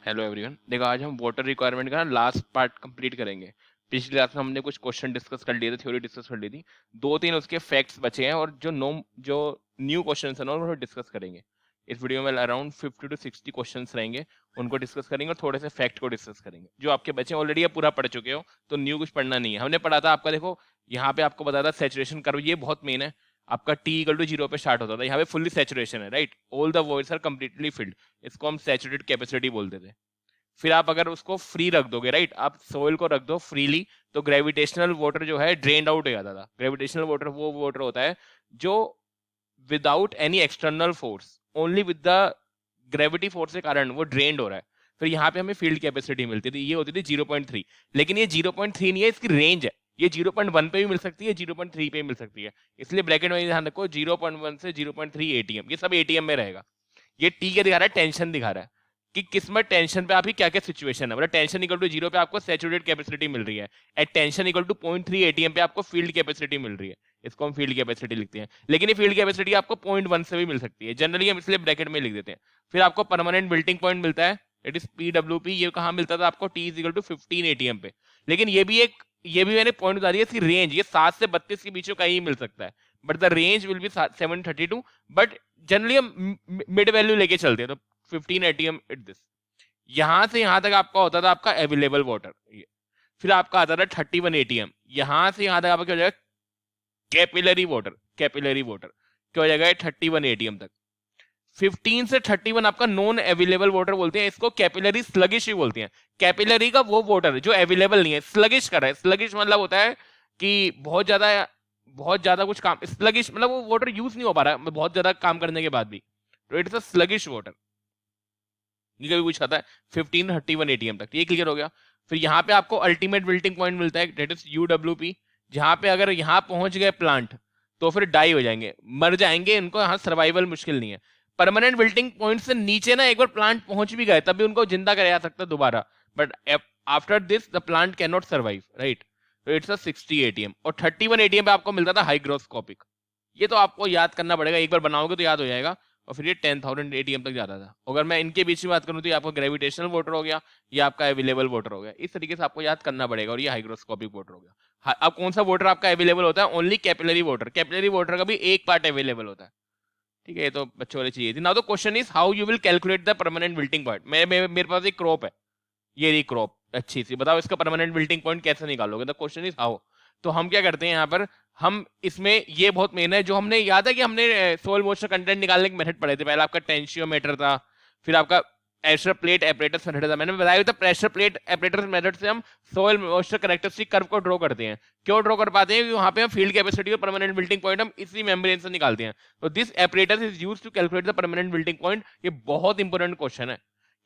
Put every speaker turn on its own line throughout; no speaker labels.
Hello everyone. देखो आज हम वाटर रिक्वायरमेंट का लास्ट पार्ट कंप्लीट करेंगे। पिछली क्लास में हमने कुछ क्वेश्चन डिस्कस कर लिए थे, थ्योरी डिस्कस कर ली थी। दो तीन उसके फैक्ट्स बचे हैं और जो न्यू क्वेश्चन है ना वो डिस्कस करेंगे। इस वीडियो में अराउंड 50 to 60 क्वेश्चन रहेंगे, उनको डिस्कस करेंगे और थोड़े से फैक्ट को डिस्कस करेंगे। जो आपके बचे ऑलरेडी आप पूरा पढ़ चुके हो तो न्यू कुछ पढ़ना नहीं है। हमने पढ़ा था आपका, देखो यहाँ पे आपको बताया था सेचुरेशन कर्व, ये बहुत मेन है। आपका टी इक्वल टू 0 पे स्टार्ट होता था, यहाँ पे फुल्ली सेचुरेशन है, right. All the voids are completely filled. इसको हम सैचुरेटेड कैपेसिटी बोलते थे। फिर आप अगर उसको फ्री रख दोगे, राइट, आप सोइल को रख दो फ्रीली, तो ग्रेविटेशनल वाटर जो है ड्रेन्ड आउट हो जाता था। ग्रेविटेशनल वाटर वो वाटर होता है जो without any external force, only with the gravity force के कारण वो ड्रेन्ड हो रहा है। फिर यहाँ पे हमें फील्ड कैपेसिटी मिलती थी, ये होती थी 0.3। लेकिन ये 0.3 नहीं है, इसकी रेंज है। ये 0.1 पे भी मिल सकती है, 0.3 पे भी मिल सकती है। इसलिए ब्रैकेट में ध्यान रखो, 0.1 से 0.3 एटीएम, ये सब एटीएम में रहेगा। ये टी क्या दिखा रहा है? टेंशन दिखा रहा है कि किसमें टेंशन पे आपकी क्या क्या सिचुएशन है। मतलब टेंशन इक्वल टू 0 पे आपको सैचुरेटेड कैपेसिटी मिल रही है, at tension equal to 0.3 ATM पे आपको फील्ड कैपेसिटी मिल रही है। इसको हम फील्ड कैपेसिटी लिखते हैं। लेकिन ये फील्ड कैपेसिटी आपको 0.1 से भी मिल सकती है, जनरली हम इसलिए ब्रैकेट में लिख देते हैं। फिर आपको परमानेंट बिल्टिंग पॉइंट मिलता है, इट इज पीडब्ल्यूपी। ये कहाँ मिलता था आपको? T is equal to 15 ATM पे। लेकिन ये भी मैंने पॉइंट बता दिया, इसकी रेंज ये 7 से 32 के बीच में कहीं मिल सकता है, but the range will be 732। But generally हम मिड वैल्यू लेके चलते हैं, तो 15 एटीएम इट दिस। यहां से यहां तक आपका होता था आपका अवेलेबल वाटर। फिर आपका आता था 31 एटीएम। यहां से यहां तक आपका क्या हो जाएगा? Capillary water. कैपिलरी वाटर क्या हो जाएगा? 31 एटीएम तक। 15 से 31 आपका नॉन अवेलेबल वाटर बोलते हैं, इसको कैपिलरी स्लगिश ही बोलते हैं। कैपिलरी का वो वाटर जो अवेलेबल नहीं है, स्लगिश कर रहा है। स्लगिश मतलब होता है कि बहुत ज्यादा कुछ काम, स्लगिश मतलब वो वाटर यूज नहीं हो पा रहा है बहुत ज्यादा काम करने के बाद भी, तो इट्स अ स्लगिश वाटर। ये कभी पूछा था 1531 एटीएम तक, ये क्लियर हो गया। फिर यहाँ पे आपको अल्टीमेट विल्टिंग पॉइंट मिलता है, डेट इज यूडब्ल्यूपी। जहां पे अगर यहाँ पहुंच गए प्लांट तो फिर डाई हो जाएंगे, मर जाएंगे, इनको यहाँ सर्वाइवल मुश्किल नहीं है। परमानेंट विल्टिंग पॉइंट से नीचे ना एक बार प्लांट पहुंच भी गए तब भी उनको जिंदा कराया जा सकता है दोबारा, but after this the plant can not survive, right. तो इट्स अ 60 एटीएम। और 31 एटीएम पे आपको मिलता था हाइग्रोस्कोपिक। ये तो आपको याद करना पड़ेगा, एक बार बनाओगे तो याद हो जाएगा। और फिर ये 10,000 एटीएम तक जाता था। अगर मैं इनके बीच में बात करूं तो ये आपका ग्रेविटेशनल वाटर हो गया, ये आपका अवेलेबल वाटर हो गया। इस तरीके से आपको याद करना पड़ेगा। और ये हाइग्रोस्कोपिक वाटर हो गया। अब कौन सा वाटर आपका अवेलेबल होता है? Only capillary water. Capillary water का भी एक पार्ट अवेलेबल होता है, ठीक है। ये तो बच्चों वाली चीज थी। Now the question is how you will calculate the permanent wilting point. मेरे पास एक क्रॉप है, ये रही क्रॉप अच्छी सी, बताओ इसका परमानेंट विल्टिंग पॉइंट कैसे निकालोगे? The question is how. तो हम क्या करते हैं यहाँ पर, हम इसमें ये बहुत मेन है, जो हमने याद है कि हमने सोल मॉइस्चर कंटेंट निकालने के मेथड पढ़े थे। पहले आपका टेंशियोमीटर था, फिर आपका प्रेशर प्लेट एपरेटस मेथड था। मैंने बताया था प्रेशर प्लेट एपरेटस मेथड से हम सोइल मॉइस्चर कैरेक्टरिस्टिक कर्व को ड्रॉ करते हैं। क्यों ड्रॉ कर पाते हैं? क्योंकि वहां पे हम फील्ड कैपेसिटी और परमानेंट विल्टिंग पॉइंट हम इसी मेम्ब्रेन से निकालते हैं। तो this apparatus is used to calculate the permanent wilting point. ये बहुत इंपॉर्टेंट क्वेश्चन है।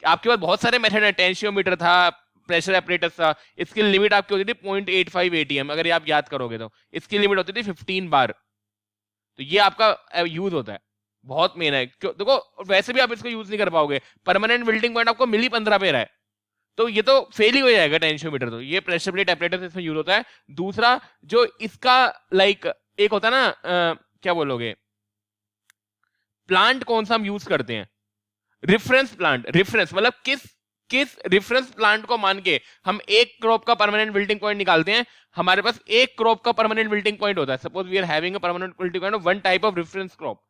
आपके पास बहुत सारे मेथड है, टेंशियोमीटर था, प्रेशर एपरेटस था। इसकी लिमिट आपकी होती थी 0.85 एटीएम, अगर आप याद करोगे तो इसकी लिमिट होती थी 15 बार। तो ये आपका यूज होता है, बहुत मेन है। देखो वैसे भी आप इसको यूज नहीं कर पाओगे, परमानेंट बिल्डिंग पॉइंट आपको मिली 15 पे रहा है, तो ये तो फेल ही हो जाएगा टेंशियोमीटर। तो ये प्रेशर प्लेट एपरेटस इसमें यूज होता है। दूसरा जो इसका लाइक एक होता है ना, क्या बोलोगे, प्लांट कौन सा हम यूज करते हैं? Reference plant. रेफरेंस मतलब किस रेफरेंस प्लांट को मान के हम एक क्रॉप का परमानेंट विल्टिंग पॉइंट निकालते हैं। हमारे पास एक क्रॉप का परमानेंट विल्टिंग पॉइंट होता है। Suppose we are having a permanent wilting point of one type of reference crop.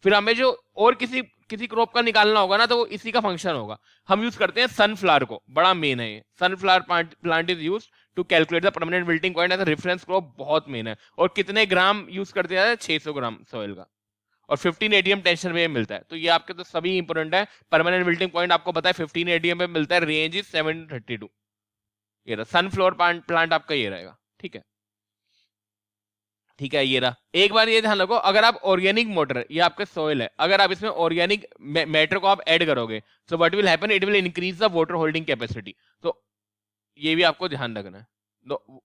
फिर हमें जो और किसी क्रॉप का निकालना होगा ना, तो वो इसी का फंक्शन होगा। हम यूज करते हैं सनफ्लावर को, बड़ा मेन है ये। Sunflower plant is use to calculate the permanent wilting point as a reference crop, बहुत मेन है। और कितने ग्राम यूज करते हैं? 600 ग्राम सॉइल का। और 15 एटीएम टेंशन में मिलता है। तो ये आपके तो सभी इंपोर्टेंट है। परमानेंट विल्टिंग पॉइंट आपको पता है 15 एटीएम पे मिलता है, रेंज इज 732। ये रहा सनफ्लावर प्लांट आपका, ये रहेगा, ठीक है। ठीक है, ये रहा। एक बार ये ध्यान रखो, अगर आप ऑर्गेनिक मोटर, ये आपके सॉइल है, अगर आप इसमें ऑर्गेनिक मैटर को आप ऐड करोगे तो what will happen, it will increase the water holding capacity. तो ये भी आपको ध्यान रखना है।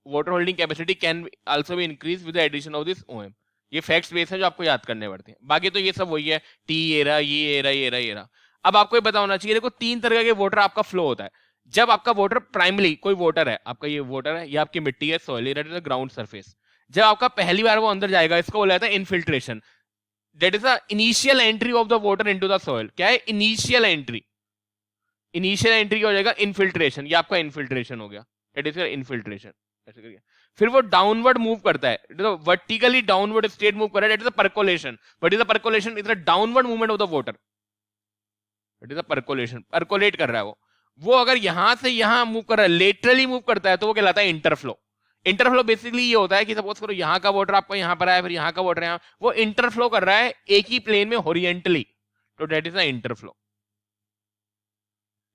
Water holding capacity can also be increase with the addition of this OM. ये फैक्ट्स बेस है जो आपको याद करने पड़ते हैं। बाकी तो ये सब वही है, टी ये रहा, ये रहा, ये रहा, ये रहा। अब आपको ये पता होना चाहिए, देखो 3 तरह के वाटर आपका फ्लो होता है। जब आपका वाटर प्राइमरी कोई वाटर है, आपका ये वाटर है, ये आपकी मिट्टी है, soil, that is the ground surface. जब आपका पहली बार वो अंदर जाएगा, इसको बोला जाता है infiltration. That is the initial entry of the water into the soil. क्या है? Initial entry. इनिशियल एंट्री क्या हो जाएगा, इनफिल्ट्रेशन, ये आपका इनफिल्ट्रेशन हो गया, इट इज इनफिल्ट्रेशन। ऐसे करके फिर वो डाउनवर्ड मूव करता है, वर्टिकली डाउनवर्ड स्टेट मूव कर रहा है, it is a percolation. What is a percolation? Is a downward movement of the water, it is a percolation, percolate कर रहा है वो अगर यहां से यहां मूव कर रहा है, लेटरली मूव करता है, तो वो कहलाता है इंटरफ्लो। इंटरफ्लो बेसिकली ये होता है कि सपोज करो यहाँ का वाटर आपको यहाँ पर आया, फिर यहाँ का वाटर यहाँ, वो इंटरफ्लो कर रहा है एक ही प्लेन में हॉरिजेंटली, तो दैट इज अ इंटरफ्लो।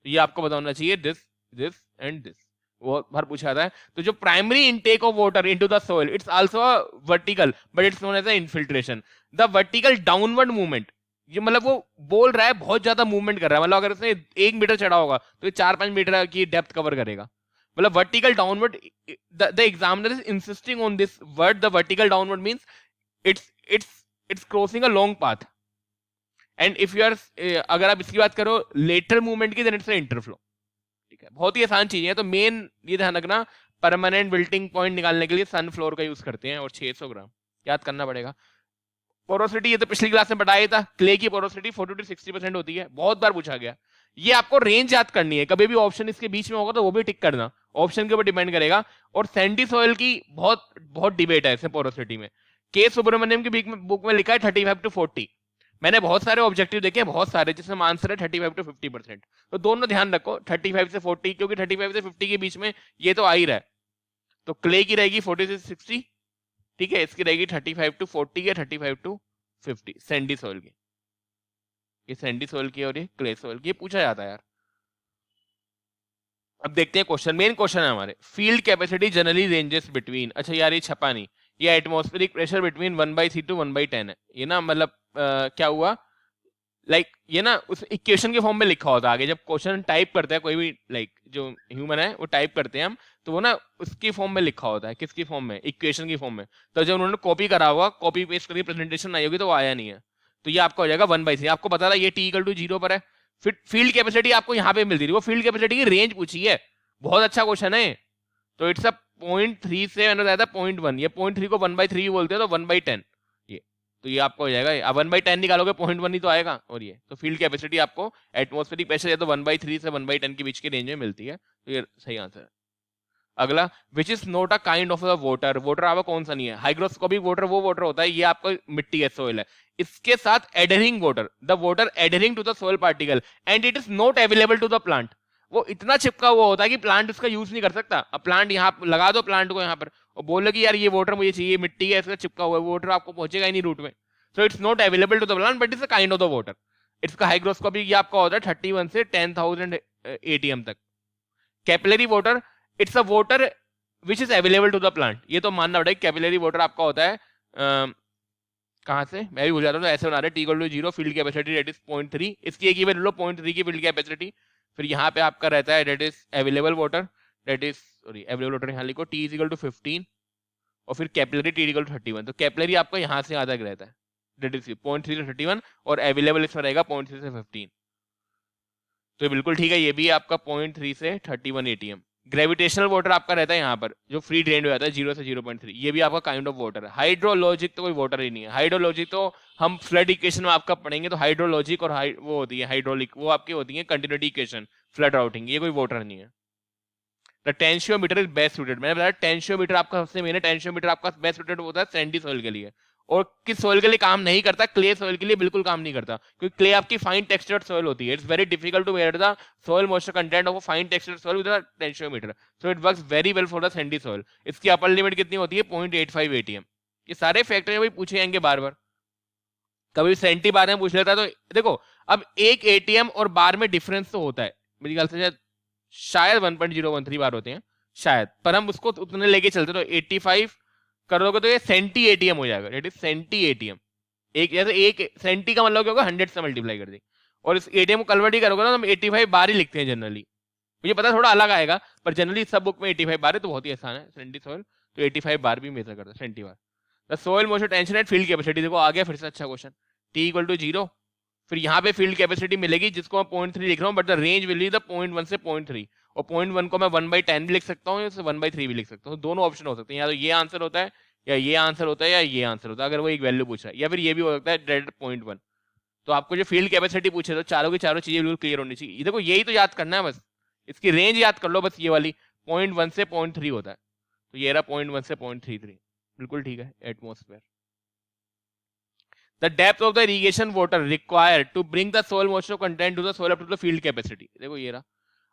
ये आपको बताना चाहिए, दिस दिस एंड दिस, वो बार पूछा जाता है। तो जो primary intake of water into the soil, it's also vertical but it's known as a infiltration. The vertical downward movement, ये मतलब वो बोल रहा है बहुत ज्यादा मूवमेंट कर रहा है, मतलब अगर उसने 1 मीटर चढ़ा होगा तो ये 4-5 मीटर की डेप्थ कवर करेगा, मतलब vertical downward. The examiner is insisting on this word, the vertical downward means it's it's it's crossing a long path. And if you are, अगर आप इसकी बात करो लेटर मूवमेंट की, देन इट्स इंटरफ्लो। ठीक है, बहुत ही आसान चीजें हैं। तो मेन ये ध्यान रखना, परमानेंट विल्टिंग पॉइंट निकालने के लिए सन फ्लोर का यूज करते हैं, और 600 ग्राम याद करना पड़ेगा। पोरोसिटी, ये तो पिछली क्लास में बताया था, क्ले की पोरोसिटी 40 to 60% होती है, बहुत बार पूछा गया। ये आपको रेंज याद करनी है, कभी भी ऑप्शन इसके बीच में होगा तो वो भी टिक करना, ऑप्शन के ऊपर डिपेंड करेगा। और सैंडी सॉइल की बहुत बहुत डिबेट है इसमें पोरोसिटी में। के सुब्रमण्यम की बुक में लिखा है 35 to 40। मैंने बहुत सारे ऑब्जेक्टिव देखे, बहुत सारे, जिसमें आंसर है 35 to 50%। तो दोनों ध्यान रखो, 35 से 40, क्योंकि 35 से 50 के बीच में ये तो आ ही रहा है। तो क्ले की रहेगी 40 से 60, ठीक है, इसकी रहेगी 35 to 40 या 35 to 50 सैंडी सोइल की। ये सैंडी सोइल की और ये क्ले सोइल की, ये पूछा जाता है यार। अब देखते हैं क्वेश्चन, मेन क्वेश्चन है हमारे, field capacity generally ranges between, अच्छा यार ये छपा नहीं, ये एटमॉस्फेरिक प्रेशर बिटवीन 1/3 to 1/10 है। ये ना मतलब क्या हुआ, लाइक ये ना उस इक्वेशन के फॉर्म में लिखा होता है आगे, जब क्वेश्चन टाइप करते हैं कोई भी, लाइक जो ह्यूमन है वो टाइप करते हैं हम, तो वो ना उसकी फॉर्म में लिखा होता है, किसकी फॉर्म में, इक्वेशन की फॉर्म में। तो जब उन्होंने कॉपी करा होगा, कॉपी पेस्ट करके प्रेजेंटेशन आई होगी, तो वो आया नहीं है, तो ये आपका हो जाएगा 1/3। आपको पता था ये T=0 पर है। फिर फील्ड कैपेसिटी आपको यहाँ पे मिलती थी, वो फील्ड कैपेसिटी की रेंज पूछी है, बहुत अच्छा क्वेश्चन है। तो इट्स अ 0.3 से मैंने बताया था 0.1, ये 0.3 को 1/3 बोलते हैं, तो 1/10 ये। तो ये आपको हो जाएगा, अब 1/10 निकालोगे 0.1 ही तो आएगा। और ये तो फील्ड कैपेसिटी आपको एटमॉस्फेरिक प्रेशर या तो 1/3 से 1/10 के बीच के रेंज में मिलती है, तो ये सही आंसर है। अगला, which is not a kind of the water, water आपका कौन सा नहीं है, हाइग्रोस्कोपिक वाटर वो वाटर होता है, ये आपका मिट्टी है, सोइल है, इसके साथ adhering water, the water adhering to the soil particle and it is not available to the plant. वो इतना चिपका हुआ होता है कि प्लांट उसका यूज नहीं कर सकता। अब प्लांट यहाँ लगा दो, प्लांट को यहाँ पर, और बोल कि यार ये वाटर मुझे चाहिए, मिट्टी है इसका चिपका हुआ है, वाटर आपको पहुंचेगा ही नहीं रूट में। So it's not available to the plant but it's a kind of the water. इसका हाइग्रोस्कोपिक ये आपका होता है 31 से 10,000 ATM तक। Capillary water, it's a water which is available to the plant, ये तो मानना पड़ेगा। कैपिलरी वाटर आपका होता है कहां से, मैं भी भूल जाता हूँ, तो ऐसे बना रहे T=0, field capacity that is 0.3, इसकी एक ही वैल्यू लो 0.3 की फील्ड कैपेसिटी। फिर यहाँ पे आपका रहता है that is available water, that is sorry available water यहाँ लिखो T=15, और फिर कैपिलरी T=31। तो कैपिलरी आपका यहाँ से आधा रहता है, दैट इज 0.3 से 31, और अवेलेबल इसमें रहेगा 0.3 से 15। तो बिल्कुल ठीक है, ये भी आपका 0.3 से 31 ATM। ग्रेविटेशनल वाटर आपका रहता है यहाँ पर, जो फ्री ड्रेन हो जाता है 0 से 0.3, ये भी आपका काइंड ऑफ वाटर है। हाइड्रोलॉजिक तो कोई वाटर ही नहीं है, हाइड्रोलॉजिक तो हम फ्लड इक्वेशन में आपका पढ़ेंगे, तो हाइड्रोलॉजिक और वो होती है हाइड्रोलिक, वो आपकी होती है कंटिन्यूटी इक्वेशन, फ्लड राउटिंग, ये कोई वाटर नहीं है। द टेंशियोमीटर इज बेस्ट सुटेड, मैंने बताया टेंशियोमीटर आपका सबसे मेन है, टेंशियोमीटर आपका बेस्ट सुटेड होता है सैंडी सॉइल के लिए। और किस सॉइल के लिए काम नहीं करता, क्ले सॉइल के लिए बिल्कुल काम नहीं करता, क्योंकि क्ले आपकी फाइन टेक्सचर्ड सॉइल होती है। It's very difficult to measure the soil moisture content of a fine textured soil with a tensiometer, so it works very well for the sandy soil. इसकी अपर लिमिट कितनी होती है, 0.85 ATM। ये सारे factor भाई पूछे जाएंगे बार बार, कभी सेंटी बार में पूछ लेता है। तो देखो, अब एक ATM और बार में डिफरेंस तो होता है, मेरी ख्याल से शायद 1.013 बार होते हैं शायद, पर हम उसको उतने लेके चलते, तो 85 कर दोगे तो ये सेंटी ATM हो जाएगा, इट इज सेंटी ATM। एक जैसे एक सेंटी का मतलब क्या होगा, 100 से मल्टीप्लाई कर दी, और इस ATM को कन्वर्ट ही करोगे ना, तो हम 85 बार ही लिखते हैं जनरली। मुझे पता थोड़ा अलग आएगा, पर जनरली सब बुक में 85 बार है, तो बहुत ही आसान है सेंटी सॉइल, तो 85 बार भी मेजर करता है centibar. The soil moisture tension at field capacity, देखो आ गया फिर से अच्छा क्वेश्चन, T=0, फिर यहाँ पे फील्ड कैपेसिटी मिलेगी जिसको मैं 0.3 लिख रहा हूँ, but the range will be the 0.1 से 0.3, और 0.1 को मैं 1/10 भी लिख सकता हूँ, या 1/3 भी लिख सकता हूँ, दोनों ऑप्शन हो सकते हैं, या तो ये आंसर होता है, या ये आंसर होता है, या ये आंसर होता है, अगर वो एक वैल्यू पूछ रहा है, या फिर ये भी हो सकता है डायरेक्ट 0.1। तो आपको जो फील्ड कैपेसिटी पूछे तो चारों की चारों चीजें बिल्कुल क्लियर होनी चाहिए। ये देखो यही तो याद करना है बस, इसकी रेंज याद कर लो बस, ये वाली 0.1 से 0.3 होता है, तो ये रहा 0.1 से 0.33, बिल्कुल ठीक है। Atmosphere, the depth of the irrigation water required to bring the soil moisture content to the soil up to the field capacity। देखो ये रहा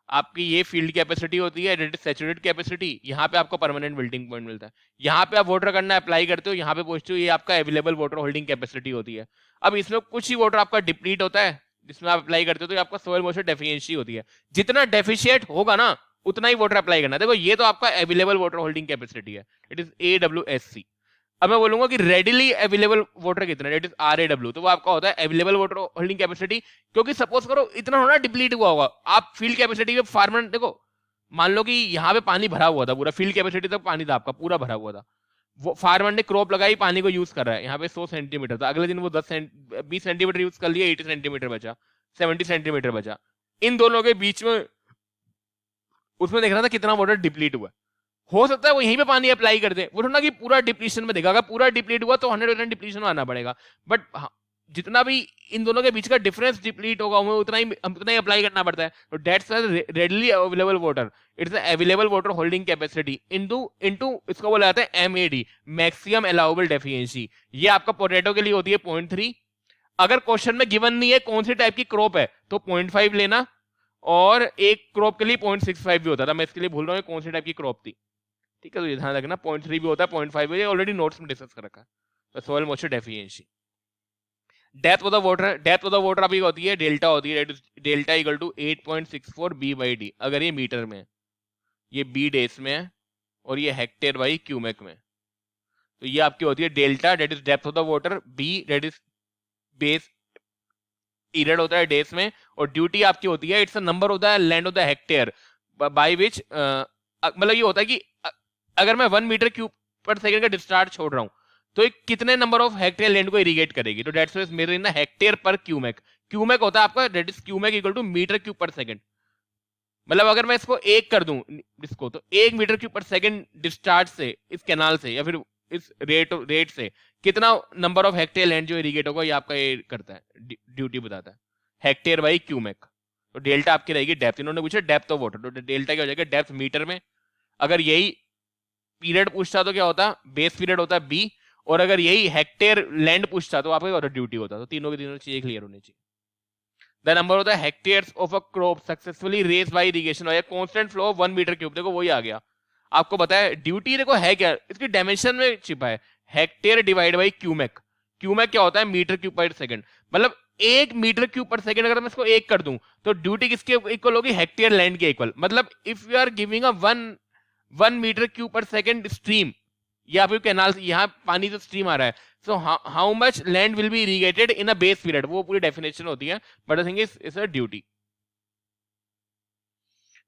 आपकी ये फील्ड कैपेसिटी होती है, सैचुरेटेड कैपेसिटी, यहाँ पे आपको परमानेंट विल्टिंग पॉइंट मिलता है। यहाँ पे आप वाटर करना अप्लाई करते हो, यहाँ पे पहुंचते हो, ये आपका अवेलेबल वाटर होल्डिंग कैपेसिटी होती है। अब इसमें कुछ ही वाटर आपका डिप्लीट होता है जिसमें आप अप्लाई करते हो, तो ये आपका सोइल मॉइस्चर डेफिशिएंसी होती है। जितना डेफिशिएट होगा ना उतना ही वाटर अप्लाई करना। देखो ये तो आपका अवेलेबल वाटर होल्डिंग कैपेसिटी है, इट इज AWSC। अब मैं बोलूंगा कि रेडिली अवेलेबल वाटर कितना है, इट इज RAW, तो वो आपका होता है अवेलेबल वाटर होल्डिंग कैपेसिटी। क्योंकि सपोज करो इतना होना डिप्लीट हुआ होगा, आप फील्ड कैपेसिटी पे फार्मर देखो, मान लो कि यहाँ पे पानी भरा हुआ था, पूरा फील्ड कैपेसिटी तक पानी था आपका पूरा भरा हुआ था, वो फार्मर ने क्रॉप लगाई, पानी को यूज कर रहा है, यहाँ पे 100 सेंटीमीटर था, अगले दिन वो 20 सेंटीमीटर यूज कर लिया, 80 सेंटीमीटर बचा, 70 सेंटीमीटर बचा। इन दोनों के बीच में उसमें देखना था कितना वाटर डिप्लीट हुआ। हो सकता है वो यहीं पे पानी अप्लाई कर दे, वो थोड़ा कि पूरा डिप्लीशन में देखा, अगर पूरा डिप्लीट हुआ तो 100% डिप्लीशन में आना पड़ेगा, बट जितना भी इन दोनों के बीच का डिफरेंस डिप्लीट होगा हमें उतना ही अप्लाई करना पड़ता है। तो that's readily available water, it's available water holding capacity into इसको बोला जाता है MAD, मैक्सिमम अलाउबल डेफिशिएंसी। ये आपका पोटैटो के लिए होती है 0.3। अगर क्वेश्चन में गिवन नहीं है कौन सी टाइप की क्रॉप है तो 0.5 लेना, और एक क्रॉप के लिए 0.65 भी होता था, मैं इसके लिए भूल रहा हूँ कौन सी टाइप की क्रॉप थी, ठीक है। तो ये ध्यान रखना 0.3 भी होता है, 0.5 भी, ऑलरेडी नोट्स में डिस्कस कर रखा है। तो soil moisture deficiency, depth of the water अभी होती है डेल्टा होती है, डेल्टा इक्वल टू 8.64 B/D। अगर ये मीटर में है, ये B डेस में है, और ये हेक्टेयर बाई क्यूमेक में, तो ये आपकी होती है delta, that is depth of the water, B that is base period होता है डेस में, और ड्यूटी आपकी होती है it's a number of the land of the hectare by which, मतलब ये होता है कि अगर मैं 1 मीटर क्यूब पर सेकंड का डिस्चार्ज छोड़ रहा हूं तो एक कितने नंबर ऑफ हेक्टेयर लैंड को इरिगेट करेगी, तो that's why measure in the hectare पर क्यूमेक। क्यूमेक होता है आपका, that is cumec equal to metre cube per second. मतलब अगर मैं इसको एक कर दूं इसको, तो 1 metre cube per second discharge से इस कैनाल से या फिर इस रेट से कितना नंबर ऑफ हेक्टेयर लैंड जो इरिगेट होगा, ये आपका ये करता है, ड्यूटी बताता है, हेक्टेयर बाई क्यूमेक। तो डेल्टा आपकी रहेगी डेप्थ, इन्होंने पूछा डेप्थ ऑफ वाटर, तो डेल्टा क्या हो जाएगा, डेप्थ मीटर में। अगर यही पीरियड पूछता तो क्या होता, बेस पीरियड होता है B, और अगर यही हेक्टेयर लैंड पूछता तो आपका वाटर ड्यूटी होता। तो तीनों की तीनों चीजें क्लियर होनी चाहिए। The number of the hectares of a crop successfully raised by irrigation, और constant flow of 1 metre cube, देखो वही आ गया। आपको पता है ड्यूटी देखो है क्या, इसकी डायमेंशन में छिपा है, hectare divide by cumec. Cumec क्या होता है, मीटर क्यूब पर सेकंड। मतलब 1 मीटर क्यूब पर सेकंड अगर मैं इसको एक कर दूं तो ड्यूटी किसके इक्वल होगी, हेक्टेयर लैंड के इक्वल। मतलब if you are giving a 1 metre cube per second stream, ये आपके कैनाल यहाँ पानी से स्ट्रीम आ रहा है, so how much land will be irrigated in a base period, वो पूरी डेफिनेशन होती है, but I think is a duty.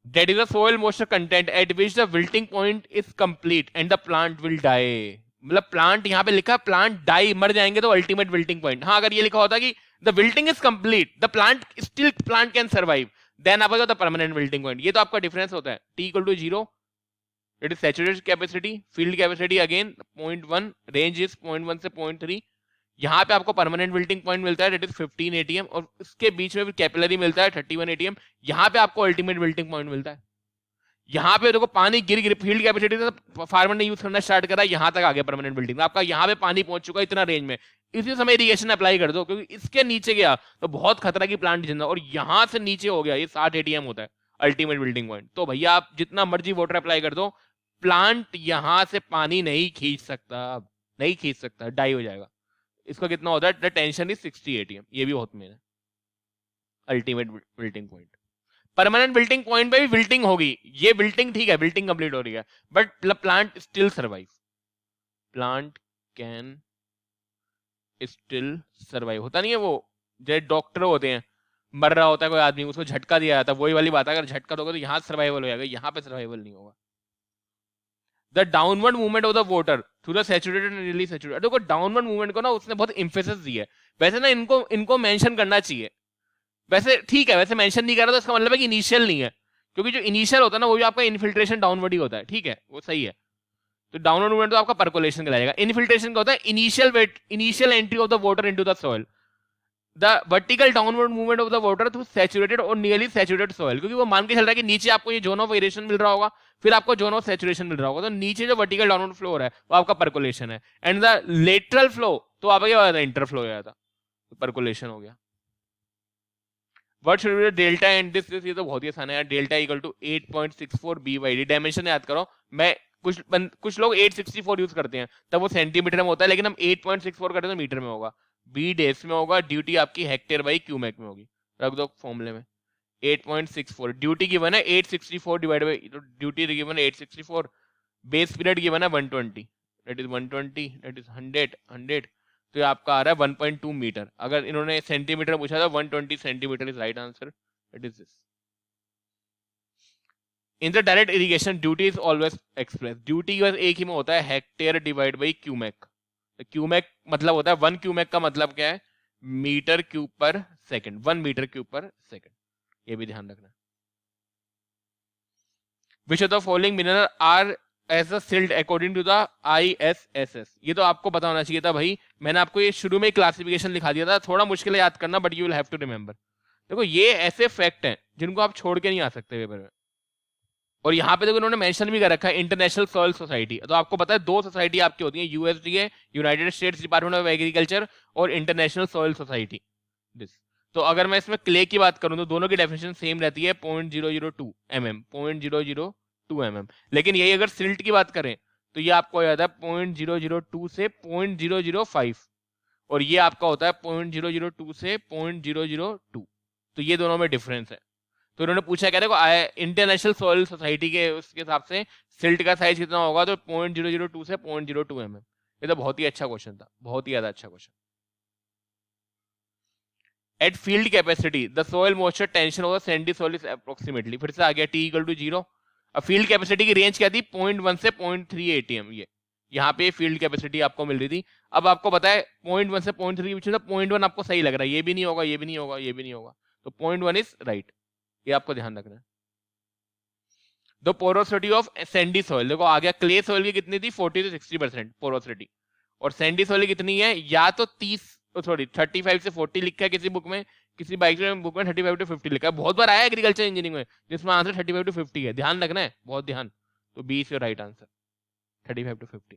That is the soil moisture content at which the wilting point is complete and the plant will die। मतलब plant यहाँ पे लिखा plant die, मर जाएंगे तो अल्टीमेट विल्टिंग पॉइंट। हाँ अगर ये लिखा होता कि the wilting is complete, the plant still plant can survive, then आपका द परमानेंट विल्टिंग पॉइंट। ये तो आपका डिफरेंस होता है, T equal to 0, it is saturated capacity, field capacity again 0.1, range is 0.1 से 0.3। यहाँ पे आपको परमानेंट विल्टिंग पॉइंट मिलता है, दैट इज 15 ATM, और उसके बीच में फिर कैपिलरी मिलता है 31 ATM। यहाँ पे आपको अल्टीमेट विल्टिंग पॉइंट मिलता है। यहाँ पे देखो पानी गिर फील्ड कैपेसिटी से फार्मर ने यूज करना स्टार्ट करा, यहाँ तक आ गया परमानेंट बिल्डिंग, आपका यहाँ पे पानी पहुंच चुका है इतना रेंज में, इसी समय इरिगेशन अप्लाई कर दो, क्योंकि इसके नीचे गया तो बहुत खतरा की प्लांट जिंदा, और यहाँ से नीचे हो गया ये 60 ATM होता है अल्टीमेट बिल्डिंग पॉइंट। तो भैया आप जितना मर्जी वाटर अप्लाई कर दो, प्लांट यहाँ से पानी नहीं खींच सकता, डाई हो जाएगा। इसका कितना होता है, द टेंशन इज 60 ATM, ये भी बहुत मेन है ultimate wilting point. Permanent wilting point पे भी विल्टिंग होगी, ये विल्टिंग ठीक है, विल्टिंग कंप्लीट हो रही है, but plant still survive, plant can still survive. होता नहीं है वो जैसे डॉक्टर होते हैं, मर रहा होता है कोई आदमी, उसको झटका दिया जाता है, वही वाली बात है, अगर झटका दोगे तो यहाँ सर्वाइवल हो जाएगा, यहाँ पे सर्वाइवल नहीं होगा। The downward movement of the water through the saturated and release saturated, देखो डाउनवर्ड मूवमेंट को ना उसने बहुत इंफेसिस दी है, वैसे ना इनको मेंशन करना चाहिए, वैसे ठीक है, वैसे मेंशन नहीं कर रहा तो इसका मतलब है कि इनिशियल नहीं है, क्योंकि जो इनिशियल होता है ना वो भी आपका इनफिल्ट्रेशन डाउनवर्ड ही होता है, ठीक है वो सही है। तो डाउनवर्ड मूवमेंट तो आपका परकोलेशन कहलाएगा। इनफिल्ट्रेशन का होता है initial entry of the water into the soil, the vertical downward movement of the water through saturated और नियरली सैचुरेटेड सॉइल, क्योंकि वो मान के चल रहा है कि नीचे आपको ये जोन ऑफ वेरिएशन मिल रहा होगा, फिर आपको जोन ऑफ सैचुरेशन मिल रहा होगा, तो नीचे जो वर्टिकल डाउनवर्ड फ्लो हो रहा है वो आपका परकोलेशन है, एंड द लेटरल फ्लो तो आपका क्या हो जाता है, इंटरफ्लो हो जाता, तो परकोलेशन हो गया। What should be the delta and this, ये तो बहुत ही आसान है यार, delta equal to 8.64 BD, dimension याद करो, मैं कुछ लोग 864 यूज करते हैं तब वो सेंटीमीटर में होता है, लेकिन हम 8.64 करते हैं तो मीटर में होगा, बी डेस में होगा, ड्यूटी आपकी हेक्टेयर बाई क्यूमेक में होगी, रख दो फॉर्मूले में 8.64, ड्यूटी गिवन है 864 डिवाइड बाई, ड्यूटी गिवन है 864, बेस पीरियड गिवन है 120, दैट इज 120, दैट इज 100, तो ये आपका आ रहा है 1.2 मीटर, अगर इन्होंने सेंटीमीटर पूछा था 120 centimetre is right answer, that is this. In the direct irrigation duty is always express, duty बस एक ही में होता है, hectare divide by cumec, cumec मतलब होता है 1 क्यूमेक का मतलब क्या है, metre cube per second, 1 metre cube per second, ये भी ध्यान रखना। Which of the following mineral are as a silt according to the ISSS, ये तो आपको पता होना चाहिए था भाई, मैंने आपको ये शुरू में क्लासिफिकेशन लिखा दिया था, थोड़ा मुश्किल है याद करना, but you will have to remember. देखो ये ऐसे फैक्ट हैं जिनको आप छोड़ के नहीं आ सकते पेपर में, और यहाँ पे देखो इन्होंने मेंशन भी कर रखा है इंटरनेशनल सॉइल सोसाइटी, तो आपको पता है 2 सोसाइटी आपकी होती है, USDA United states department of agriculture और इंटरनेशनल सॉइल सोसाइटी दिस। तो अगर मैं इसमें क्ले की बात करूं तो दोनों की डेफिनेशन सेम रहती है 0.002 mm, 0.002 mm, लेकिन यही अगर सिल्ट की बात करें तो ये आपको हो जाता है 0.002 से 0.005, और ये आपका होता है 0.002 से 0.002, तो ये दोनों में डिफरेंस है। तो उन्होंने पूछा क्या, देखो इंटरनेशनल सॉइल सोसाइटी के उसके हिसाब से सिल्ट का साइज कितना होगा, तो 0.002 से 0.02 mm, ये तो बहुत ही अच्छा क्वेश्चन था, बहुत ही ज्यादा अच्छा question. Eight field capacity the soil moisture tension of the sandy soil is approximately, फिर से आ गया T इक्वल टू 0। अब फील्ड कैपेसिटी की रेंज क्या थी, 0.1 से 0.3 ATM, ये यहाँ पे फील्ड कैपेसिटी आपको मिल रही थी। अब आपको पता है 0.1 से 0.3 पूछे तो 0.1 आपको सही लग रहा है, ये भी नहीं होगा, ये भी नहीं होगा, ये भी नहीं होगा, तो 0.1 इज राइट, ये आपको ध्यान रखना है। The porosity of Sandy soil, देखो आ गया, क्ले सॉइल की कितनी थी 40 से 60% पोरोसिटी, और सैंडी सॉइल की कितनी है, या तो 35 से 40 लिखा है किसी बुक में, किसी बाइक बुक में 35 to 50 लिखा है, बहुत बार आया एग्रीकल्चर इंजीनियरिंग में जिसमें आंसर 35 to 50 है, ध्यान रखना है, बहुत ध्यान, तो B is your right answer, 35 to 50।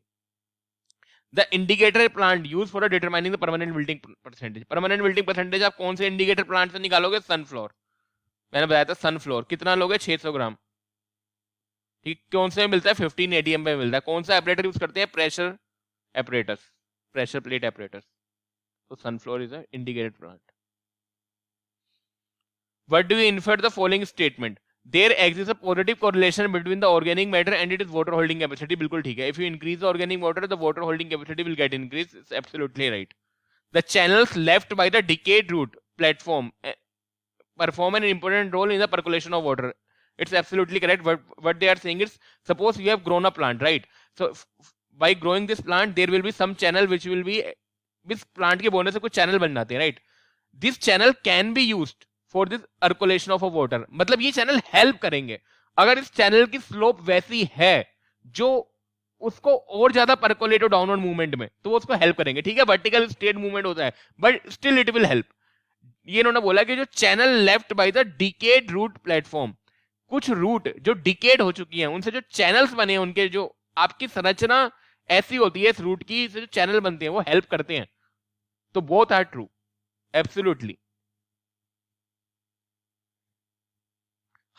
The indicator plant use for determining the permanent wilting percentage, permanent wilting percentage आप कौन से इंडिकेटर प्लांट से निकालोगे, सनफ्लोर, मैंने बताया था सनफ्लोर, कितना लोगे 600 ग्राम, ठीक, कौन से में मिलता है 15 ATM में मिलता है, कौन सा ऑपरेटर यूज करते हैं, pressure operators, pressure plate operators, तो sunflower is a indicated plant. What do you infer the following statement? There exists a positive correlation between the organic matter and its water holding capacity, बिल्कुल ठीक है, if you increase the organic matter the water holding capacity will get increased, it's absolutely right. The channels left by the decayed root platform perform an important role in the percolation of water, it's absolutely correct. What they are saying is, suppose you have grown a plant, right, so by growing this plant there will be some channel which will be, इस plant के बोने से कुछ channel बन जाते हैं, right, this channel can be used for this circulation of a water, मतलब ये चैनल हेल्प करेंगे, अगर इस चैनल की स्लोप वैसी है जो उसको और ज्यादा परकोलेट हो डाउनवर्ड मूवमेंट में, तो वो उसको हेल्प करेंगे, ठीक है, वर्टिकल स्ट्रेट मूवमेंट होता है but still it will help. ये इन्होंने बोला कि जो channel left by the decade root platform, कुछ रूट जो डिकेड हो चुकी हैं उनसे जो चैनल्स बने हैं, उनके जो आपकी संरचना ऐसी होती है इस रूट की, जो चैनल बनते हैं वो हेल्प करते हैं, तो both are true, absolutely.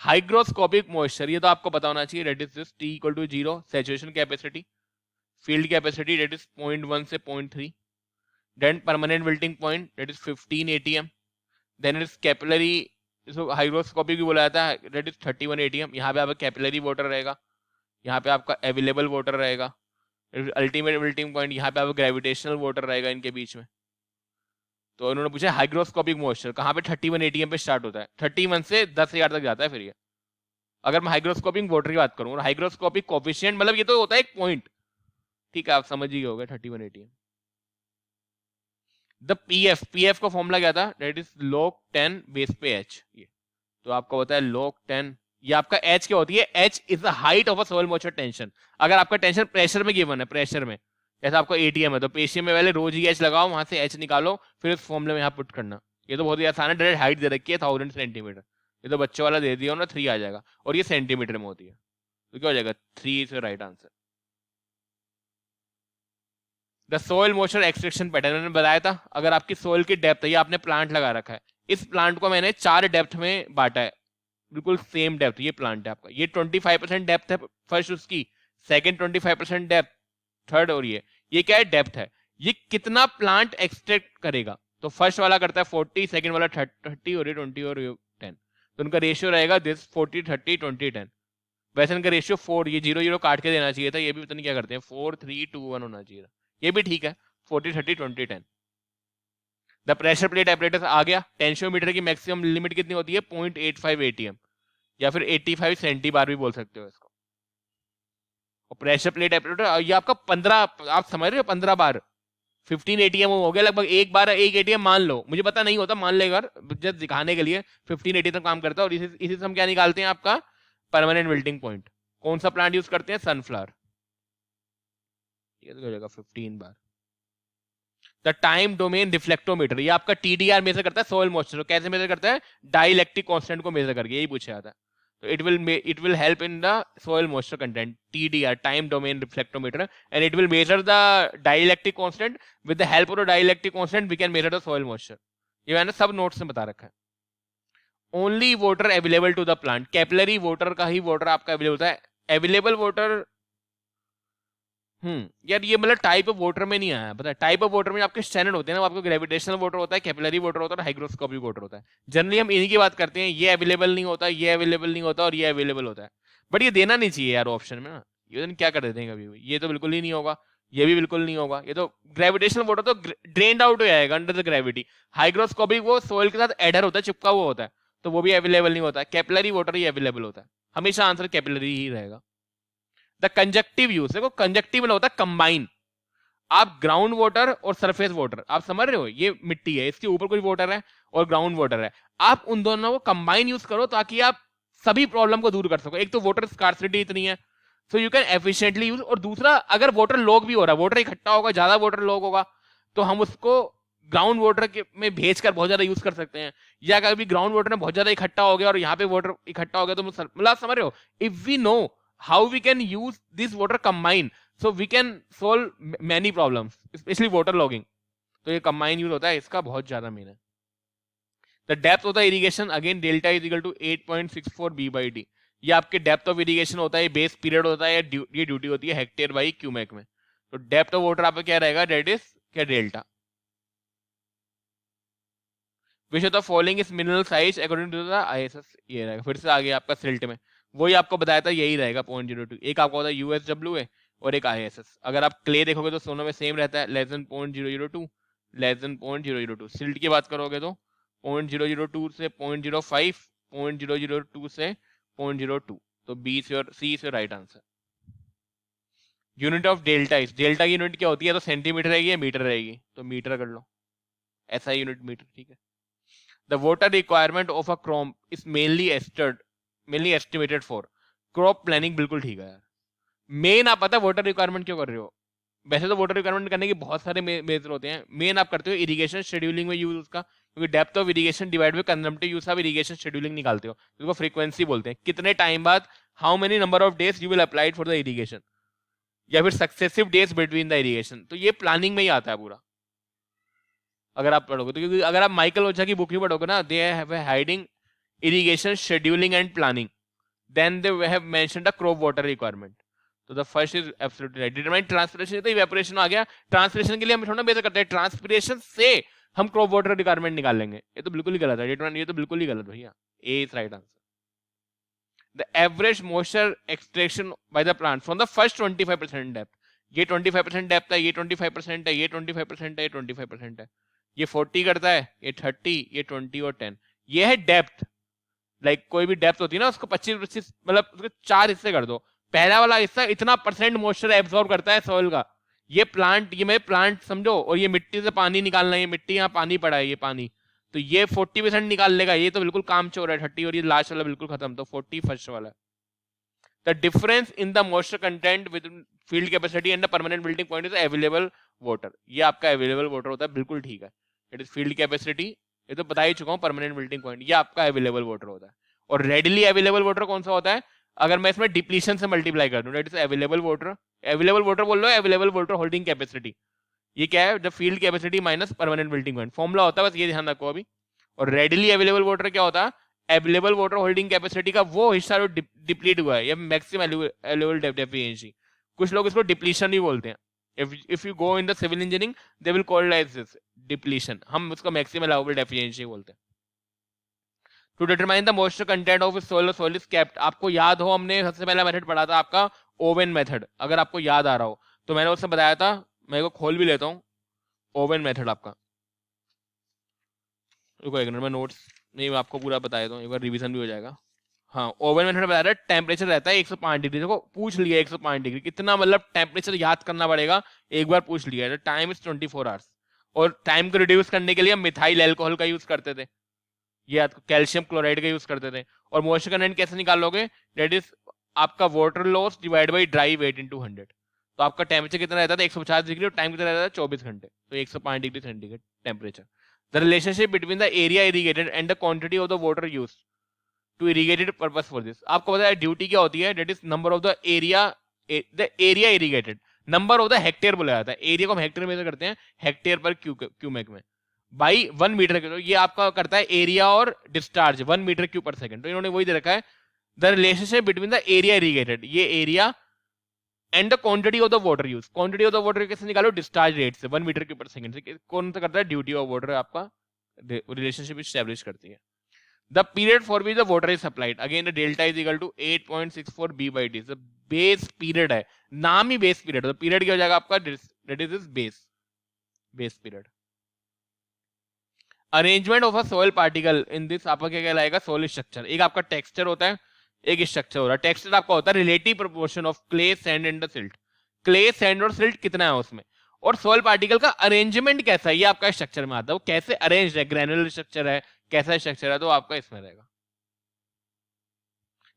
Hygroscopic moisture, ये तो आपको पता होना चाहिए, that is this T equal to 0, saturation capacity, field capacity that is 0.1 से 0.3, then permanent wilting point that is 15 ATM, then it is capillary, इसको हाइग्रोस्कोपिक भी बोला जाता है, दैट इज 31 ATM, यहाँ पे आपका कैपिलरी वाटर रहेगा, यहाँ पे आपका अवेलेबल वाटर रहेगा, अल्टीमेट विल्टिंग पॉइंट यहाँ पे आपका ग्रेविटेशनल वाटर रहेगा इनके बीच में। तो उन्होंने पूछा हाइग्रोस्कोपिक मॉइस्चर कहाँ पे 31 ATM पे स्टार्ट होता है, 31 से 10,000 तक जाता है, फिर ये अगर मैं हाइग्रोस्कोपिक वाटर की बात करूँ, और हाइग्रोस्कोपिक कोफिशिएंट मतलब ये तो होता है एक पॉइंट, ठीक है, आप समझ ही गए 31 ATM। द पीएफ का फॉर्मूला क्या था, दैट इज log 10 बेस पे h, ये तो आपको होता है log 10, ये आपका h क्या होती है, h is the height of a soil moisture tension, अगर आपका टेंशन प्रेशर में गिवन है, प्रेशर में, जैसे आपको ATM है तो पेशियम में पहले रोज ही h लगाओ, वहां से h निकालो, फिर इस फॉर्मूले में यहाँ पुट करना, ये तो बहुत ही आसान है, डायरेक्ट हाइट दे रखी है 1000 सेंटीमीटर, ये तो बच्चों वाला दे दिया ना 3 आ जाएगा, और ये सेंटीमीटर में होती है, तो क्या हो जाएगा 3 is right answer. The soil moisture extraction pattern मैंने बताया था, अगर आपकी सोइल की डेप्थ है, ये आपने प्लांट लगा रखा है, इस प्लांट को मैंने 4 डेप्थ में बांटा है, बिल्कुल सेम डेप्थ, ये प्लांट है आपका, ये 25% डेप्थ है फर्स्ट उसकी, सेकंड 25% डेप्थ थर्ड, और ये क्या है डेप्थ है, ये कितना प्लांट एक्सट्रैक्ट करेगा, तो फर्स्ट वाला करता है 40, सेकंड वाला 30 और ये 20 और ये 10, तो उनका रेशियो रहेगा दिस 40 30 20 10। वैसे इनका रेशियो 4, ये 0 0 काट के देना चाहिए था, ये भी पता नहीं क्या करते हैं, 4 3 2 1 होना चाहिए था, ये भी ठीक है 40 30 20 10। द प्रेशर प्लेट एपरेटस आ गया, टेंशियोमीटर की मैक्सिमम लिमिट कितनी होती है 0.85 ATM, या फिर 85 सेंटी बार भी बोल सकते हो इसको, और प्रेशर प्लेट एपरेटर ये आपका 15, आप समझ रहे हो 15 बार 15 ATM हो गया लगभग, एक बार एक ATM मान लो, मुझे पता नहीं होता, मान लेगा जस्ट दिखाने के लिए 15 ATM तक काम करता है, और इसी से हम क्या निकालते हैं आपका परमानेंट विल्टिंग पॉइंट। कौन सा प्लांट यूज करते हैं, सनफ्लावर, ये तो हो जाएगा 15 बार। द टाइम डोमेन रिफ्लेक्टोमीटर, ये आपका TDR मेजर करता है सॉइल मॉइस्चर, कैसे मेजर करता है, डाइलेक्ट्रिक कांस्टेंट को मेजर करके, यही पूछा जाता है, तो it will help in the soil moisture content, TDR time domain reflectometer, and it will measure the dielectric constant, with the help of the dielectric constant we can measure the soil moisture, ये मैंने सब notes में बता रखा है। Only water available to the plant, capillary water का ही water आपका अवेलेबल होता है, अवेलेबल वाटर, यार ये मतलब टाइप ऑफ वाटर में नहीं आया, पता है टाइप ऑफ वाटर में आपके स्टैंडर्ड होते हैं ना, आपको ग्रेविटेशनल वाटर होता है, कैपिलरी वाटर होता है, हाइग्रोस्कोपिक वाटर होता है, जनरली हम इन्हीं की बात करते हैं, ये अवेलेबल नहीं होता, ये अवेलेबल नहीं होता, और ये अवेलेबल होता है, बट ये देना नहीं चाहिए यार ऑप्शन में ना, ये क्या कर देते हैं कभी भी, ये तो बिल्कुल ही नहीं होगा, ये भी बिल्कुल नहीं होगा, ये तो ग्रेविटेशनल वाटर तो ड्रेन्ड आउट हो जाएगा अंडर द ग्रेविटी, हाइग्रोस्कोपिक वो सोइल के साथ एडर होता है, चिपका हुआ होता है, तो वो भी अवेलेबल नहीं होता, कैपिलरी वाटर ही अवेलेबल होता है, हमेशा आंसर कैपिलरी ही रहेगा। द कंजक्टिव यूज, देखो कंजक्टिव में होता है कंबाइन, आप ग्राउंड वाटर और सरफेस वाटर, आप समझ रहे हो, ये मिट्टी है, इसके ऊपर कुछ वाटर है और ग्राउंड वाटर है, आप उन दोनों को कंबाइन यूज करो ताकि आप सभी प्रॉब्लम को दूर कर सको। एक तो वाटर स्कार्सिटी इतनी है, so you can efficiently use, और दूसरा अगर वाटर लॉग भी हो रहा है, वाटर इकट्ठा होगा, ज्यादा वाटर लॉग होगा, तो हम उसको ग्राउंड वाटर में भेजकर बहुत ज्यादा यूज कर सकते हैं, या कभी ग्राउंड वाटर में बहुत ज्यादा इकट्ठा हो गया और यहाँ पे वाटर इकट्ठा हो गया, तो मतलब समझ रहे हो, if we know how we can use this water combine, so we can solve many problems, especially water logging, तो ये combine use होता है, इसका बहुत ज्यादा मेन है। the depth of the irrigation again delta is equal to 8.64 B/D, ये आपके डेप्थ ऑफ इरिगेशन होता है, बेस पीरियड होता है, ये ड्यूटी होती है हेक्टेयर बाई क्यूमेक में, तो डेप्थ ऑफ वाटर आपका क्या रहेगा, डेट इज क्या delta. Which of the following is mineral size according to the ISS, ये रहेगा, फिर से आगे आपका सिल्ट में वही आपको बताया था, यही रहेगा 0.02, एक आपका होता है USW है और एक ISS, अगर आप क्ले देखोगे तो दोनों में सेम रहता है, less than 0.002, less than 0.002, silt की बात करोगे तो 0.002 से 0.05, 0.002 से 0.02, तो B से और C से right answer. Unit of delta is, delta की यूनिट क्या होती है, तो सेंटीमीटर रहेगी या मीटर रहेगी, तो मीटर कर लो, ऐसा यूनिट मीटर, ठीक है। The water requirement of a crop is mainly estimated for crop planning, बिल्कुल ठीक है यार, मेन आप पता है वाटर रिक्वायरमेंट क्यों कर रहे हो, वैसे तो वाटर रिक्वायरमेंट करने के बहुत सारे मेजर होते हैं, मेन आप करते हो इरिगेशन शेड्यूलिंग में यूज उसका, क्योंकि depth of irrigation divide by consumptive use of irrigation scheduling निकालते हो, इसको फ्रीक्वेंसी बोलते हैं, कितने टाइम बाद, how many number of days you will apply for the irrigation, या फिर successive days between the irrigation, तो ये प्लानिंग में ही आता है पूरा, अगर आप पढ़ोगे तो, क्योंकि अगर आप माइकल ओझा की बुक भी पढ़ोगे ना, they have hiding irrigation scheduling and planning, then they have mentioned a crop water requirement, तो the first is absolutely right। determine transpiration, तो evaporation आ गया, transpiration के लिए हम थोड़ा बेसिक करते हैं, transpiration से हम crop water requirement निकाल लेंगे, ये तो बिल्कुल ही गलत है, ये तो बिल्कुल ही गलत भैया, A is right answer। the average moisture extraction by the plant from the first 25% depth, ये 25% डेप्थ है, ये 25% है, ये 25% है, ये 25% है, ये 40 करता है, ये 30, ये 20 और 10, ये है डेप्थ, लाइक कोई भी डेप्थ होती है ना, उसको 25 मतलब उसके 4 हिस्से कर दो, पहला वाला हिस्सा इतना परसेंट मॉइस्चर एब्सॉर्ब करता है सॉइल का, ये प्लांट, ये मैं प्लांट समझो, और ये मिट्टी से पानी निकालना है, ये मिट्टी यहाँ पानी पड़ा है, ये पानी, तो ये 40% निकाल लेगा, ये तो बिल्कुल काम चोर है 30, और ये लास्ट वाला बिल्कुल खत्म, तो 40 फर्स्ट वाला। The difference in the moisture content with field capacity and the permanent wilting point is available water, ये आपका अवेलेबल वाटर होता है, बिल्कुल ठीक है, इट इज फील्ड कैपेसिटी ये तो बता ही चुका हूँ, परमानेंट मेल्टिंग पॉइंट ये आपका अवेलेबल वाटर होता है। और रेडिली अवेलेबल वाटर कौन सा होता है, अगर मैं इसमें डिप्लीशन से मल्टीप्लाई कर दूं, that is available water. Available water बोल लो, अवेलेबल वाटर होल्डिंग कैपेसिटी, ये क्या है, the field capacity minus permanent wilting point, formula होता है, बस ये ध्यान रखो अभी। और रेडिली अवेलेबल वाटर क्या होता है, अवेलेबल वाटर होल्डिंग कैपेसिटी का वो हिस्सा जो डिप्लीट हुआ है, या मैक्सिमम अवेलेबल डेफिशिएंसी, कुछ लोग इसको डिप्लीशन भी बोलते हैं। if you go in the civil engineering they will call it as this depletion, हम उसको maximum allowable deficiency बोलते हैं। to determine the moisture content of soil is kept, आपको याद हो हमने सबसे पहला मेथड पढ़ा था आपका ओवन मेथड, अगर आपको याद आ रहा हो तो मैंने उससे बताया था, मैं को खोल भी लेता हूँ ओवन मेथड आपका, रुको एक मिनट में नोट्स नहीं, मैं आपको पूरा बता देता हूँ, एक बार रिवीजन भी हो जाएगा। हाँ, ओवन मेथड बता रहा है टेम्परेचर रहता है 105 डिग्री, देखो पूछ लिया 105 डिग्री कितना, मतलब टेम्परेचर याद करना पड़ेगा, एक बार पूछ लिया, टाइम इज 24 आवर्स। और टाइम को रिड्यूस करने के लिए हम मिथाइल एल्कोहल का यूज करते थे, ये कैल्शियम क्लोराइड का यूज करते थे। और मॉइस्चर कंटेंट कैसे निकालोगे, दैट इज आपका water loss divide by dry weight into 100। तो आपका टेम्परेचर कितना रहता था 150 डिग्री, और टाइम कितना रहता था 24 घंटे, तो 105 degree centigrade temperature. The relationship between the area irrigated and the quantity of the water use to irrigated purpose for this, आपको पता है ड्यूटी क्या होती है, that is number of the area irrigated, number of the hectare बोला जाता है, area को हम हेक्टेयर में मेजर करते हैं, हेक्टेयर पर क्यूमेक में बाई 1 मीटर, तो ये आपका करता है एरिया और discharge 1 metre cube per second, तो इन्होंने वही दे रखा है the relationship between the area irrigated, ये area and the quantity of the water use, quantity of the water कैसे निकालो, डिस्चार्ज रेट से 1 मीटर क्यूब पर सेकंड से, कौन सा करता है, ड्यूटी ऑफ वाटर आपका रिलेशनशिप एस्टैब्लिश करती है। The period for which the water is supplied, again the delta is equal to 8.64 b by d, the base period है, नाम ही base period, तो period क्या हो जाएगा आपका, that is this base period। Arrangement of a soil particle in this आपका क्या कहलाएगा, सोइल स्ट्रक्चर, एक आपका टेक्सचर होता है, एक स्ट्रक्चर होता है। टेक्सचर आपका होता है relative proportion of clay sand and the silt, clay sand और सिल्ट कितना है उसमें, और सोइल पार्टिकल का अरेंजमेंट कैसा है, ये आपका स्ट्रक्चर में आता है, वो कैसे अरेंज है, ग्रेनुलर स्ट्रक्चर है, कैसा स्ट्रक्चर है, तो आपका इसमें रहेगा।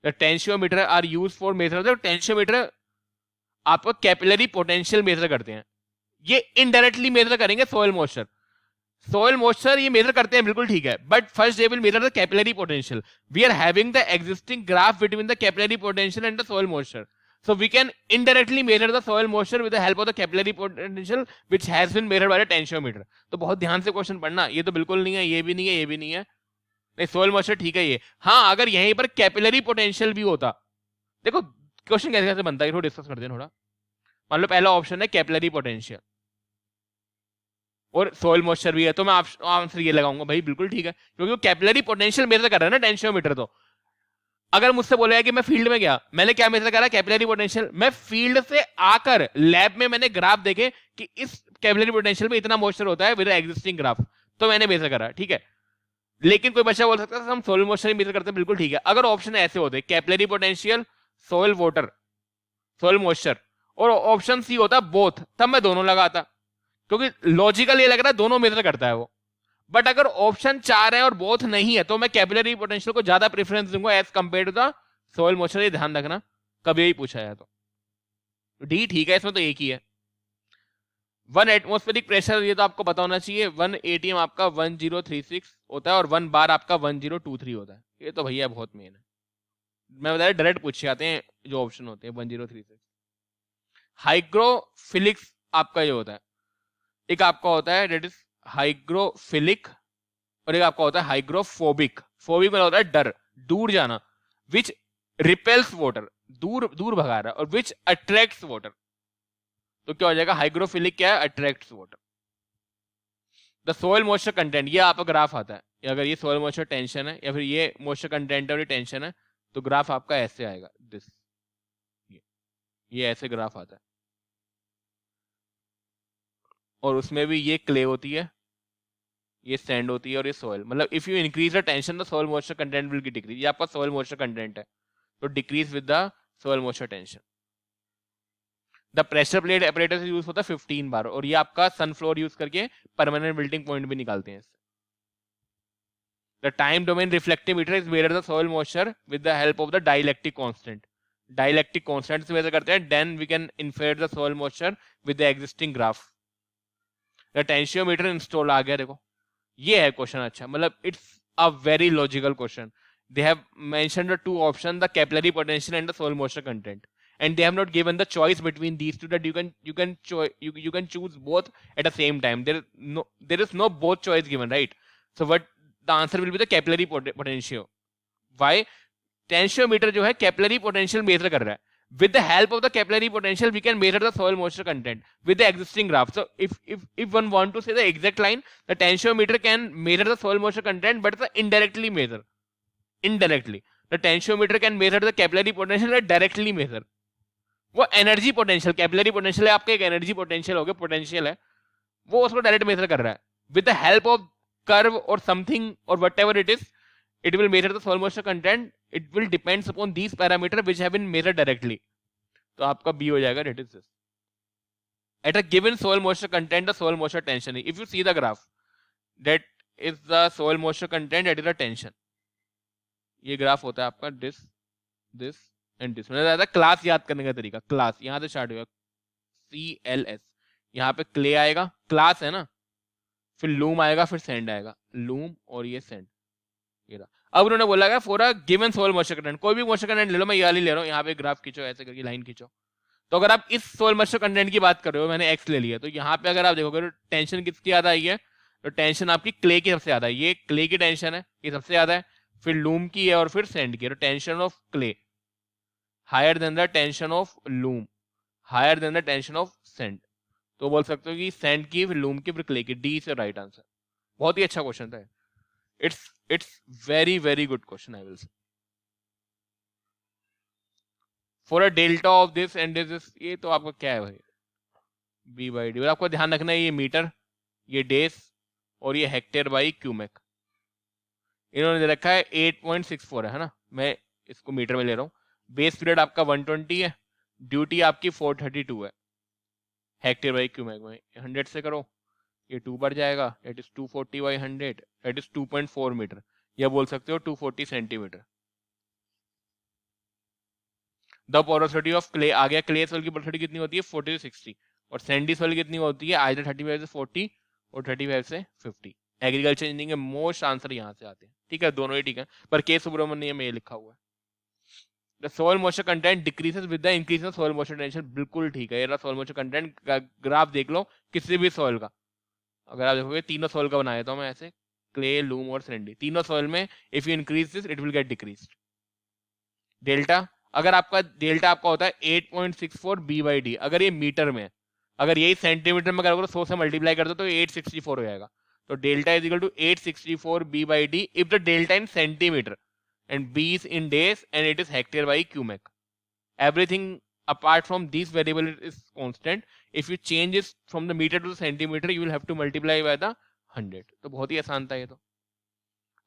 The tensiometer are used for measure, tensiometer आपका कैपिलरी पोटेंशियल मेजर करते हैं, ये इनडायरेक्टली मेजर करेंगे सोइल मॉइस्चर, सोइल मॉइस्चर ये मेजर करते हैं बिल्कुल ठीक है, but first they will measure the capillary potential, we are having the existing graph between the capillary potential and the soil moisture, so we can indirectly measure the soil moisture with the help of the capillary potential which has been measured by the tensiometer। तो बहुत ध्यान से question पढ़ना, ये तो बिल्कुल नहीं है, ये भी नहीं है, ये भी नहीं है, नहीं सोइल मॉइस्चर ठीक है ये, हाँ अगर यहीं पर कैपिलरी पोटेंशियल भी होता, देखो क्वेश्चन कैसे कैसे बनता है थोड़ा डिस्कस करते हैं थोड़ा। मान लो पहला ऑप्शन है कैपिलरी पोटेंशियल और सोइल मॉइस्चर भी है, तो मैं आंसर ये लगाऊंगा भाई बिल्कुल ठीक है, क्योंकि वो कैपिलरी पोटेंशियल मेजर कर रहा है ना टेंशियोमीटर। तो अगर मुझसे बोलेगा कि मैं फील्ड में गया, मैंने क्या मेजर करा, कैपिलरी पोटेंशियल, मैं फील्ड से आकर लैब में मैंने ग्राफ देखे कि इस कैपिलरी पोटेंशियल में इतना मॉइस्चर होता है विद एग्जिस्टिंग ग्राफ, तो मैंने मेजर करा, ठीक है। लेकिन कोई बच्चा बोल सकता है हम सोइल मॉइस्चर मेजर करते हैं, बिल्कुल ठीक है। अगर ऑप्शन ऐसे होते capillary potential, soil water, soil moisture, और ऑप्शन सी होता बोथ, तब मैं दोनों लगाता, क्योंकि लॉजिकल ये लग रहा है दोनों मेजर करता है वो। बट अगर ऑप्शन 4 है और बोथ नहीं है, तो मैं कैपिलरी पोटेंशियल को ज्यादा प्रेफरेंस दूंगा as compare to the soil moisture, ये ध्यान रखना कभी यही पूछा है तो डी ठीक है, इसमें तो एक ही है। 1 एटमॉस्फेरिक प्रेशर, ये तो आपको पता होना चाहिए, 1 ATM आपका 1036 होता है और 1 बार आपका 1023 होता है, ये तो भैया बहुत मेन है, मैं बता डायरेक्ट पूछे आते हैं जो ऑप्शन होते हैं 1036। हाइग्रोफिलिक्स आपका ये होता है, एक आपका होता है डेट इज हाइग्रोफिलिक, और एक आपका होता है हाइग्रोफोबिक। फोबिक मतलब होता है डर, दूर जाना, विच रिपेल्स वाटर, दूर दूर भगा रहा है, और विच अट्रैक्ट्स वाटर, तो क्या हो जाएगा, हाइग्रोफिलिक क्या है, attracts water. The soil moisture content, ये आपका ग्राफ आता है, अगर ये सोइल मॉइस्चर टेंशन है या फिर ये मॉइस्चर कंटेंट और टेंशन है, तो ग्राफ आपका ऐसे आएगा, दिस, ये ऐसे ग्राफ आता है, और उसमें भी ये क्ले होती है, ये सैंड होती है, और ये सोइल, मतलब if you increase the tension the soil moisture content will decrease, ये आपका सोइल मॉइस्चर कंटेंट है, तो decrease with the soil moisture tension. The pressure plate operator use होता है 15 बार, और ये आपका सनफ्लोर यूज करके परमानेंट मेल्टिंग पॉइंट भी निकालते हैं इससे। The time domain reflectometer is measure the soil moisture with the help of the dielectric constant, dielectric constant से मेजर करते हैं, then we can infer the soil moisture with the existing graph. The tensiometer install आ गया, देखो ये है question अच्छा, मतलब it's a very logical question. They have mentioned the two options, the capillary potential and the soil moisture content, and they have not given the choice between these two, that you can choose both at the same time. There is no both choice given, right? So what the answer will be the capillary potential. Why? Tensiometer जो है capillary potential measure कर रहा है. With the help of the capillary potential, we can measure the soil moisture content with the existing graph. So if one want to say the exact line, the tensiometer can measure the soil moisture content, but it's indirectly measure. Indirectly, the tensiometer can measure the capillary potential and directly measure. वो energy potential, capillary potential है आपका, एक energy potential हो गया, potential है, वो उसको direct major कर रहा है. With the help of curve और समथिंग और whatever it is, it will measure the soil moisture content. It will depends upon these parameters which have been measured directly. तो आपका B हो जाएगा, that is this. At a given soil moisture content, the soil moisture tension. If you see the graph, that is the soil moisture content, that is the tension. ये graph होता है आपका this and this. मैंने बताया class याद करने का तरीका. क्लास यहां से स्टार्ट होगा, CLS. यहाँ पे क्ले आएगा, क्लास है ना, फिर लूम आएगा, फिर सैंड आएगा, लूम और ये सैंड. अब उन्होंने बोला है for a given soil moisture content, कोई भी मॉइस्चर कंटेंट ले लो, मैं ये वाली ले रहा हूँ, यहाँ पे ग्राफ खींचो, ऐसे करके लाइन खींचो. तो अगर आप इस सोल मॉइस्चर कंटेंट की बात कर रहे हो, मैंने एक्स ले लिया, तो यहाँ पे अगर आप देखोगे तो टेंशन किसकी ज्यादा आई है, तो टेंशन आपकी क्ले की सबसे ज्यादा है. ये क्ले की टेंशन है, ये सबसे ज्यादा है, फिर लूम की है और फिर सैंड की है. तो tension of clay higher than the tension of loam, higher than the tension of sand. तो बोल सकते हो कि सैंड की, फिर लूम की, फिर क्ले की. डी से राइट आंसर. बहुत ही अच्छा क्वेश्चन था. It's very good question, I will say. For a delta of this and this, ये तो आपका क्या है भाई, B/D. और आपको ध्यान रखना है ये मीटर, ये डेस और ये हेक्टेयर बाई क्यूमेक. इन्होंने दे रखा है 8.64 है ना, मैं इसको मीटर में ले रहा हूँ. बेस पीरियड आपका 120 है, ड्यूटी आपकी 432 है. हेक्टेयर बाई क्यूमेक में 100 से करो, ये 2 बढ़ जाएगा, it is 240 by 100, it is 2.4 metre, या बोल सकते हो 240 centimetre. The porosity of clay आ गया. क्ले सोइल की पोरोसिटी कितनी होती है, 40 से 60, और सैंडी सोइल कितनी होती है, आइदर 35 से 40 और 35 से 50. एग्रीकल्चर इंजीनियरिंग के मोस्ट आंसर यहाँ से आते हैं, ठीक है, दोनों ही ठीक है, पर के सुब्रमण्यम में ये लिखा हुआ है. The soil moisture content decreases with the increase in soil moisture tension. बिल्कुल ठीक है, ये सोइल मॉइस्चर कंटेंट का ग्राफ देख लो किसी भी सोइल का. अगर आप देखोगे तीनों सोइल का बनाया था मैं ऐसे, क्ले, लूम और सैंडी, तीनों सोइल में if you increase this it will get decrease. Delta, अगर आपका डेल्टा आपका होता है 8.64 B/D, अगर ये मीटर में, अगर यही सेंटीमीटर में करोगे तो 100 से मल्टीप्लाई कर दो तो 864 हो जाएगा. तो delta is equal to 864 B/D if the delta in centimetre and B is in days and it is hectare by cubic. Everything apart from these variable is constant. If you change it from the meter to the centimeter, you will have to multiply by the 100. तो बहुत ही आसान था ये तो.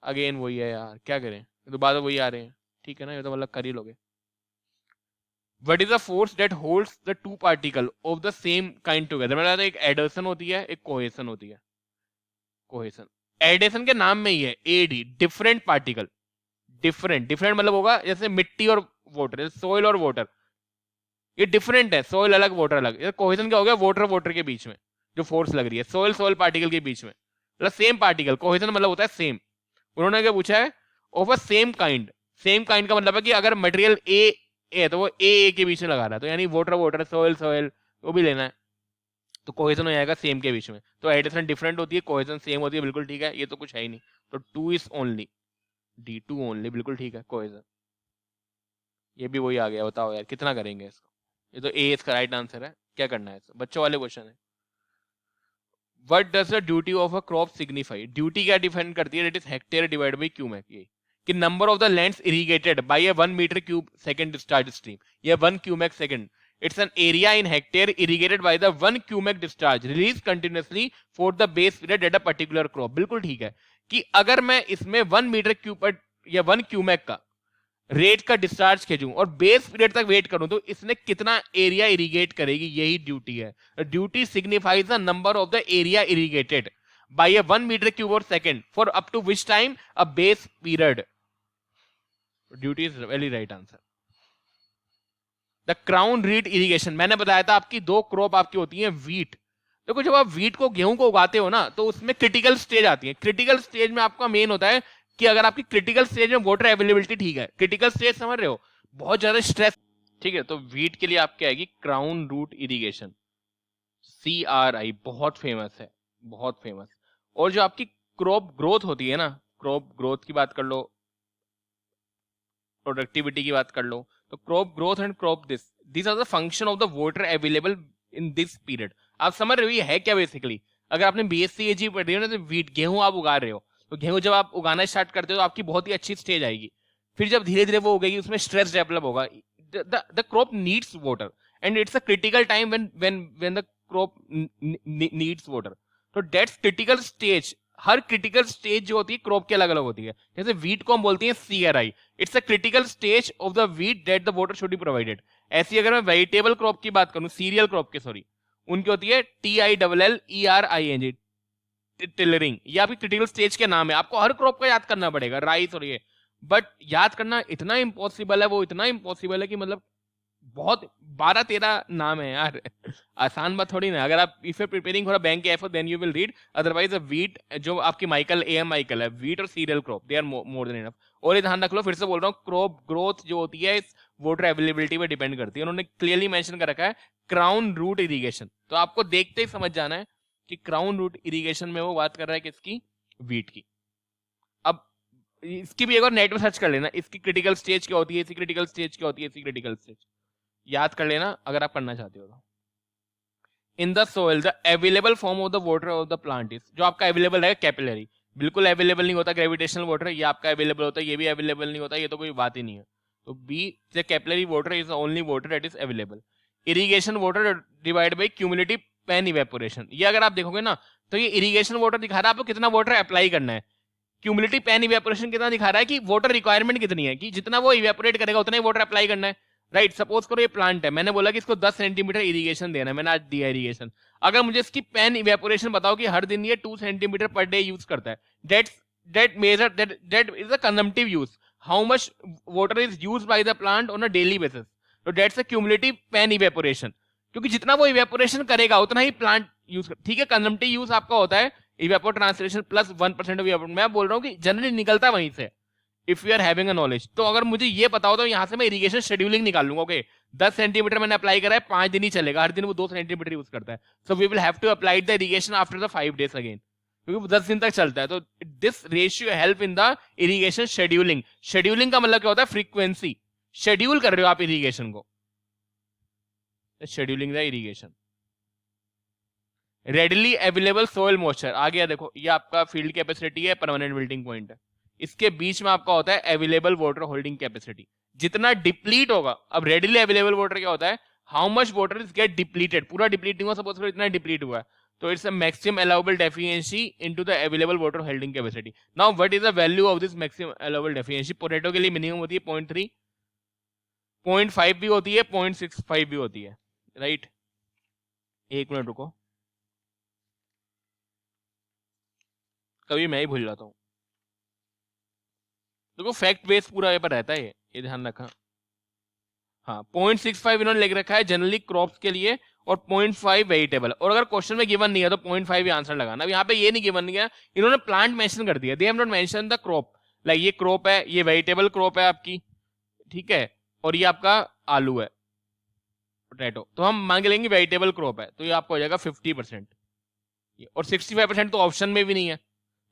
Again वही है यार, क्या करें, दोबारा वही आ रहे हैं, ठीक है ना, ये तो मतलब कर ही लोगे. What is the force that holds the two particle of the same kind together? मैंने बताया एक एडर्सन होती है, एक कोहेसन होती है. कोहेसन, एडेशन के नाम में ही है AD, डिफरेंट पार्टिकल. डिफरेंट मतलब होगा जैसे मिट्टी और वाटर, सोइल और वाटर, ये डिफरेंट है, सोइल अलग वाटर अलग. कोहेजन क्या हो गया, वाटर के बीच में जो फोर्स लग रही है, सोइल पार्टिकल के बीच में, मतलब सेम पार्टिकल. कोहेजन मतलब होता है सेम. उन्होंने क्या पूछा है, of a same kind. Same kind का मतलब है कि अगर मटेरियल ए है तो वो ए के बीच में लगा रहा है, तो यानी वाटर सोइल वो भी लेना है, तो कोहेजन हो जाएगा सेम के बीच में. तो एडिशन डिफरेंट होती है, कोहेजन सेम होती है, बिल्कुल ठीक है, ये तो कुछ है ही नहीं. तो 2 इज ओनली D2 ओनली, बिल्कुल ठीक है, कोहेजन. ये भी वही आ गया. बताओ यार कितना करेंगे इसको, ये तो ए इसका राइट आंसर है. क्या करना है, बच्चों वाले क्वेश्चन है. What does the duty of a crop signify? Duty क्या डिफाइन करती है, it is hectare divide by cumec. ये कि number of the lands irrigated by a 1 metre cube second discharge stream, ये 1 cumec second. It's an area in hectare irrigated by the 1 cumec discharge release continuously for the base period at a particular crop. बिल्कुल ठीक है कि अगर मैं इसमें 1 metre cube या 1 cumec का रेट का डिस्चार्ज खींचूं और बेस पीरियड तक वेट करूं, तो इसने कितना एरिया इरिगेट करेगी, यही ड्यूटी है. Duty signifies the number of the area irrigated by a 1 metre cube और second for up to which time a base period. Duty is very right answer. The crown root irrigation, मैंने बताया था आपकी दो crop आपकी होती है wheat. देखो जब आप वीट को गेहूं को उगाते हो ना तो उसमें क्रिटिकल स्टेज आती है। क्रिटिकल स्टेज में आपका मेन होता है कि अगर आपकी क्रिटिकल स्टेज में वाटर अवेलेबिलिटी ठीक है, क्रिटिकल स्टेज समझ रहे हो, बहुत ज्यादा स्ट्रेस, ठीक है, तो वीट के लिए आपकी आएगी क्राउन रूट इरिगेशन, CRI, बहुत फेमस है, बहुत फेमस। और जो आपकी क्रॉप ग्रोथ होती है ना, क्रॉप ग्रोथ की बात कर लो, प्रोडक्टिविटी की बात कर लो, तो crop growth and crop this are the function of the water available in this period. आप समझ रहे हो ये है क्या बेसिकली? अगर आपने BSc AG पढ़ी हो ना, तो वीट गेहूं आप उगा रहे हो, तो गेहूं जब आप उगाना स्टार्ट करते हो तो आपकी बहुत ही अच्छी स्टेज आएगी। फिर जब धीरे धीरे वो उगेगी उसमें स्ट्रेस डेवलप होगा, the crop needs water and it's a critical time when the crop needs water. तो दैट्स क्रिटिकल स्टेज। हर क्रिटिकल स्टेज जो होती है क्रॉप की अलग अलग होती है। जैसे वीट को हम बोलते हैं CRI, it's a critical stage of the wheat that the water should be provided. ऐसी अगर मैं वेजिटेबल क्रॉप की बात करूं, सीरियल क्रॉप की, सॉरी, उनकी होती है TILLERING, टिलरिंग। ये आपकी क्रिटिकल स्टेज के नाम है। आपको हर क्रॉप का याद करना पड़ेगा, राइस और ये, बट याद करना इतना इम्पॉसिबल है, वो इतना इम्पॉसिबल है कि मतलब बहुत 12-13 नाम है यार। आसान बात थोड़ी ना। अगर आप if you preparing for a bank FO then you will read, otherwise a wheat जो आपकी माइकल AM माइकल है, वीट और cereal crop they are more than enough. और ये ध्यान रख लो, फिर से बोल रहा हूँ, क्रॉप ग्रोथ जो होती है वाटर अवेलेबिलिटी पे डिपेंड करती है। उन्होंने क्लियरली मेंशन कर रखा है क्राउन रूट इरिगेशन, तो आपको देखते ही समझ जाना है कि क्राउन रूट इरिगेशन में वो बात कर रहा है किसकी? वीट की। अब इसकी भी एक और नेट में सर्च कर लेना, इसकी क्रिटिकल स्टेज क्या होती है, इसकी क्रिटिकल स्टेज क्या होती है, इसकी क्रिटिकल स्टेज याद कर लेना अगर आप करना चाहते हो तो। In the soil the available form of the water of the plant is, जो आपका अवेलेबल है कैपिलरी, बिल्कुल अवेलेबल नहीं होता ग्रेविटेशनल वाटर, ये आपका अवेलेबल होता है, ये भी अवेलेबल नहीं होता, ये तो कोई बात ही नहीं है। तो B, the capillary water is the only water that is available. Irrigation water divide by cumulative pan evaporation, ये अगर आप देखोगे ना तो ये इरिगेशन वाटर दिखा रहा है आपको कितना वाटर अप्लाई करना है। क्यूमुलेटिव पैन इवेपोरेशन कितना दिखा रहा है कि वाटर रिक्वायरमेंट कितनी है, कि जितना वो इवेपोरेट करेगा उतना ही वाटर अप्लाई करना है। राइट, सपोज करो ये प्लांट है, मैंने बोला कि इसको 10 सेंटीमीटर इरिगेशन देना है, मैंने आज दिया इरिगेशन। अगर मुझे इसकी पैन इवेपोरेशन बताओ कि हर दिन ये 2 सेंटीमीटर पर डे यूज करता है, that is a consumptive use, how much water is used by the plant on a daily basis, तो that's a cumulative pan evaporation. क्योंकि जितना वो इवेपोरेशन करेगा उतना ही प्लांट यूज कर, ठीक है। कंजम्पटिव यूज आपका होता है evapo translation plus 1% of evapo, मैं बोल रहा हूँ कि जनरली निकलता वहीं से, if you are having a knowledge. तो अगर मुझे ये पता हो तो यहाँ से मैं इरिगेशन शेड्यूलिंग निकाल लूंगा। ओके, 10 सेंटीमीटर मैंने अप्लाई करा है, 5 दिन ही चलेगा, हर दिन वो 2 सेंटीमीटर यूज करता है, so we will have to apply the irrigation after the 5 days again, क्योंकि वो 10 दिन तक चलता है। तो this ratio help in the irrigation scheduling. Scheduling का मतलब क्या होता है? फ्रीक्वेंसी, शेड्यूल कर रहे हो आप इरिगेशन को, scheduling the irrigation. Readily available soil moisture आ गया, देखो ये आपका फील्ड कैपेसिटी है, परमानेंट बिल्डिंग पॉइंट है, इसके बीच में आपका होता है अवेलेबल वाटर होल्डिंग कैपेसिटी। जितना डिप्लीट होगा, अब रेडली अवेलेबल वाटर क्या होता है? How much water is get depleted, पूरा डिप्लीट नहीं हुआ, सपोज करो इतना डिप्लीट हुआ है, तो it's a maximum allowable deficiency into the available water holding capacity. Now what is the value of this maximum allowable deficiency? Potato के लिए मिनिमम होती है 0.3, 0.5 भी होती है, 0.65 भी होती है, राइट। एक मिनट रुको, कभी मैं ही भूल जाता हूँ। देखो फैक्ट बेस पूरा पेपर रहता है, ये ध्यान रखा। हाँ, 0.65 इन्होंने लिख रखा है जनरली क्रॉप्स के लिए, और 0.5 वेजिटेबल। और अगर क्वेश्चन में गिवन नहीं है तो 0.5 ही आंसर लगाना। अब यहाँ पे ये नहीं गिवन नहीं है, इन्होंने प्लांट मेंशन कर दिया, they have not mention the crop, like ये क्रॉप है, ये वेजिटेबल क्रॉप है आपकी, ठीक है, और ये आपका आलू है, पोटैटो, तो हम मान के लेंगे वेजिटेबल क्रॉप है, तो ये आपको हो जाएगा 50%, और 65% तो ऑप्शन में भी नहीं है,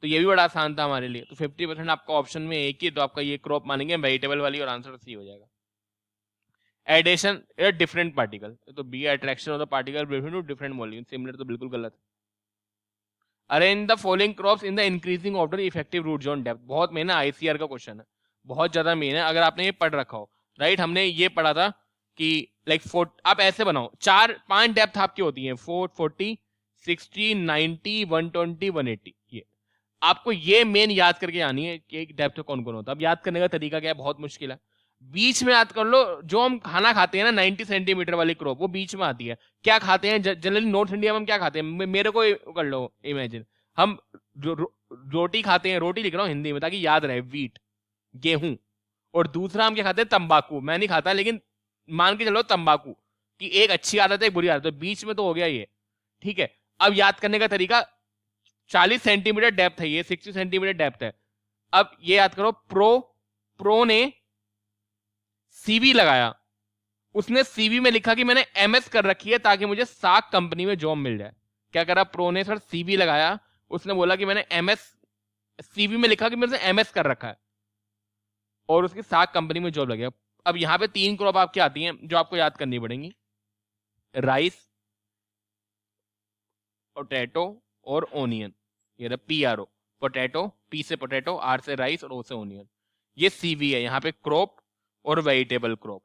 तो ये भी बड़ा आसान था हमारे लिए। तो 50% आपका ऑप्शन में एक ही, तो आपका ये क्रॉप मानेंगे वेजिटेबल वाली, और आंसर सी हो जाएगा। एडिशन डिफरेंट पार्टिकल, तो B attraction of the particle to different molecule, similar तो बिल्कुल गलत है। Arrange the following crops in the increasing order effective root zone depth, बहुत मेन है, ICR का क्वेश्चन है, बहुत ज्यादा मेन है, अगर आपने ये पढ़ रखा हो। राइट, हमने ये पढ़ा था कि लाइक आप ऐसे बनाओ, 4-5 डेप्थ आपकी होती है, 440, 60, 90, 120, 180, ये आपको ये मेन याद करके आनी है कि एक डेप्थ कौन कौन होता है। अब याद करने का तरीका क्या है? बहुत मुश्किल है, बीच में याद कर लो। जो हम खाना खाते हैं ना 90 सेंटीमीटर वाली क्रॉप, वो बीच में आती है। क्या खाते हैं जनरली नॉर्थ इंडिया में? हम क्या खाते हैं? मेरे को कर लो इमेजिन, हम रोटी खाते हैं, रोटी लिख रहा हूँ हिंदी में ताकि याद रहे, व्हीट, गेहूं। और दूसरा हम क्या खाते हैं? तंबाकू, मैं नहीं खाता लेकिन मान के चलो तंबाकू की एक अच्छी आदत है, एक बुरी आदत है, बीच में तो हो गया ये, ठीक है। अब याद करने का तरीका, 40 सेंटीमीटर डेप्थ है, ये 60 सेंटीमीटर डेप्थ है। अब ये याद करो, प्रो ने सीवी लगाया, उसने सीवी में लिखा कि मैंने एमएस कर रखी है ताकि मुझे साक कंपनी में जॉब मिल जाए। क्या करा प्रो ने सर, सीवी लगाया, उसने बोला कि मैंने एमएस, सीवी में लिखा कि मैंने एमएस कर रखा है और उसकी साक कंपनी में जॉब लग गया। अब यहां पे 3 क्रॉप आपकी आती हैं जो आपको याद करनी पड़ेंगी, राइस, पोटैटो और ओनियन। ये रहा PRO, पोटैटो, P से पोटैटो, R से राइस और O से ओनियन। ये CV है, यहाँ पे क्रॉप और वेजिटेबल क्रॉप।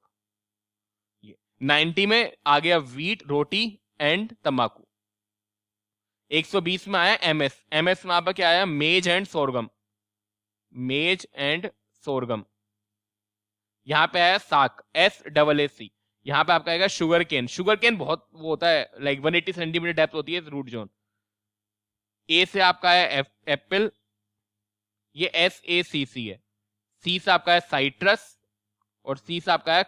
ये 90 में आ गया वीट, रोटी एंड तंबाकू। 120 में आया MS में आपका क्या आया, मेज एंड सोरगम, मेज एंड सोरगम। यहाँ पे आया साक, SAAC। यहाँ पे आपका आएगा शुगर केन बहुत वो होता है, लाइक 180 सेंटीमीटर डेप्थ होती है रूट जोन। ए से आपका है एप्पल, ये SACC है। सी से आपका है साइट्रस और सी से आपका है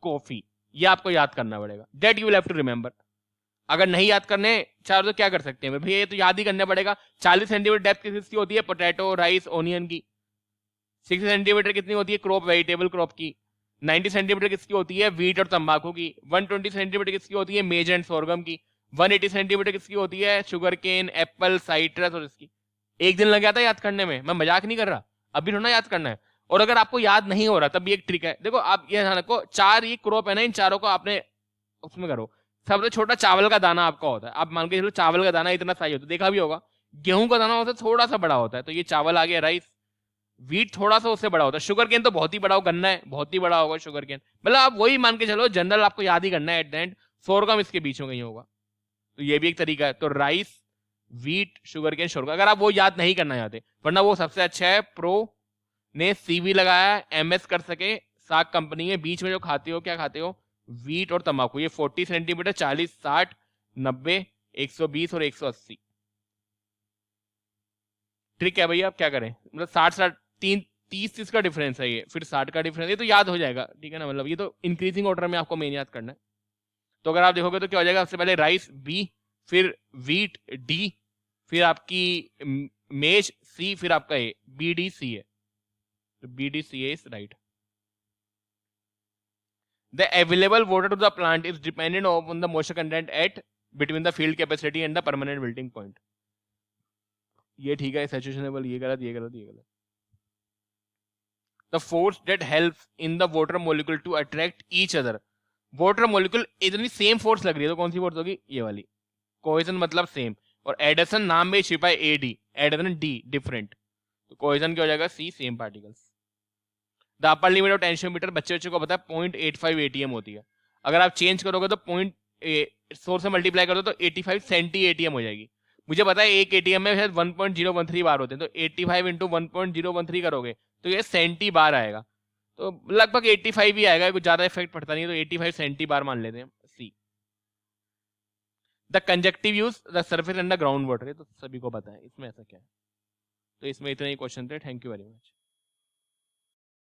कॉफी। ये आपको याद करना पड़ेगा, that you will have to remember. अगर नहीं याद करने चाहे तो क्या कर सकते हैं भैया, ये तो याद ही करना पड़ेगा। 40 सेंटीमीटर डेप्थ किसकी होती है, पोटैटो, राइस, ओनियन की। 60 सेंटीमीटर कितनी होती है क्रॉप, वेजिटेबल क्रॉप की। 90 सेंटीमीटर किसकी होती है, वीट और तंबाकू की। 120 सेंटीमीटर किसकी होती है, मेज एंड सोरगम की। 180 सेंटीमीटर किसकी होती है, शुगर केन, एप्पल, साइट्रस और इसकी। एक दिन लग जाता है याद करने में, मैं मजाक नहीं कर रहा, अभी थोड़ा याद करना है। और अगर आपको याद नहीं हो रहा तब भी एक ट्रिक है, देखो आप ये ध्यान रखो, 4 ये क्रॉप है ना, इन चारों को आपने उसमें करो। सबसे छोटा चावल का दाना आपका होता है, आप मान के चलो चावल का दाना इतना साइज होता है, देखा भी होगा। गेहूं का दाना होता है थोड़ा सा बड़ा होता है, तो ये चावल आ गया, राइस। वीट थोड़ा सा उससे बड़ा होता है, शुगर केन तो बहुत ही बड़ा हो, गन्ना है बहुत ही बड़ा होगा शुगर केन। मतलब आप वही मान के चलो, जनरल आपको याद ही करना है एट द एंड, सोरगम इसके बीच में कहीं होगा। तो ये भी एक तरीका है। तो rice, wheat, sugar cane, sorghum, अगर आप वो याद नहीं करना चाहते, वरना वो सबसे अच्छा है, प्रो ने CV लगाया, MS कर सके, साग कंपनी है, बीच में जो खाते हो क्या खाते हो, वीट और तंबाकू। ये 40 सेंटीमीटर, 40, 60, 90, 120 और 180। ट्रिक है भैया, आप क्या करें, मतलब 60 30 का डिफरेंस है ये, फिर 60 का डिफरेंस, ये तो याद हो जाएगा, ठीक है ना। मतलब ये तो इंक्रीजिंग ऑर्डर में आपको मेन याद करना है। तो अगर आप देखोगे तो क्या हो जाएगा, सबसे पहले राइस B, फिर वीट D, फिर आपकी मेज C, फिर आपका A, BDC है, तो BDCA is right. The available water to the plant is dependent on the moisture content at between the field capacity and the permanent wilting point. ये ठीक है, सैचुरेशनेबल, ये गलत, ये गलत, ये गलत। The force that helps in the water molecule to attract each other. Water molecule इतनी सेम फोर्स लग रही है, तो कौन सी फोर्स होगी, ये वाली। कोहेजन मतलब सेम, और एडिशन नाम में छिपा है AD, एडिशन D डिफरेंट, तो कोहेजन क्या हो जाएगा, C, same particles. The upper limit of tensiometer बच्चे को पता है 0.85 ATM होती है। अगर आप चेंज करोगे तो सोर्स से मल्टीप्लाई कर दो तो 85 सेंटी ATM हो जाएगी। मुझे पता है एक ATM में शायद 1.013 बार होते हैं, तो 85 इंटू 1.013 करोगे तो ये सेंटी बार आएगा, तो लगभग 85 ही आएगा, कुछ ज्यादा इफेक्ट पड़ता नहीं है, तो 85 सेंटी बार मान लेते हैं C। The conjunctive use the surface and the ground water, तो सभी को पता है, इसमें ऐसा क्या है। तो इसमें इतने ही क्वेश्चन थे, थैंक यू वेरी मच।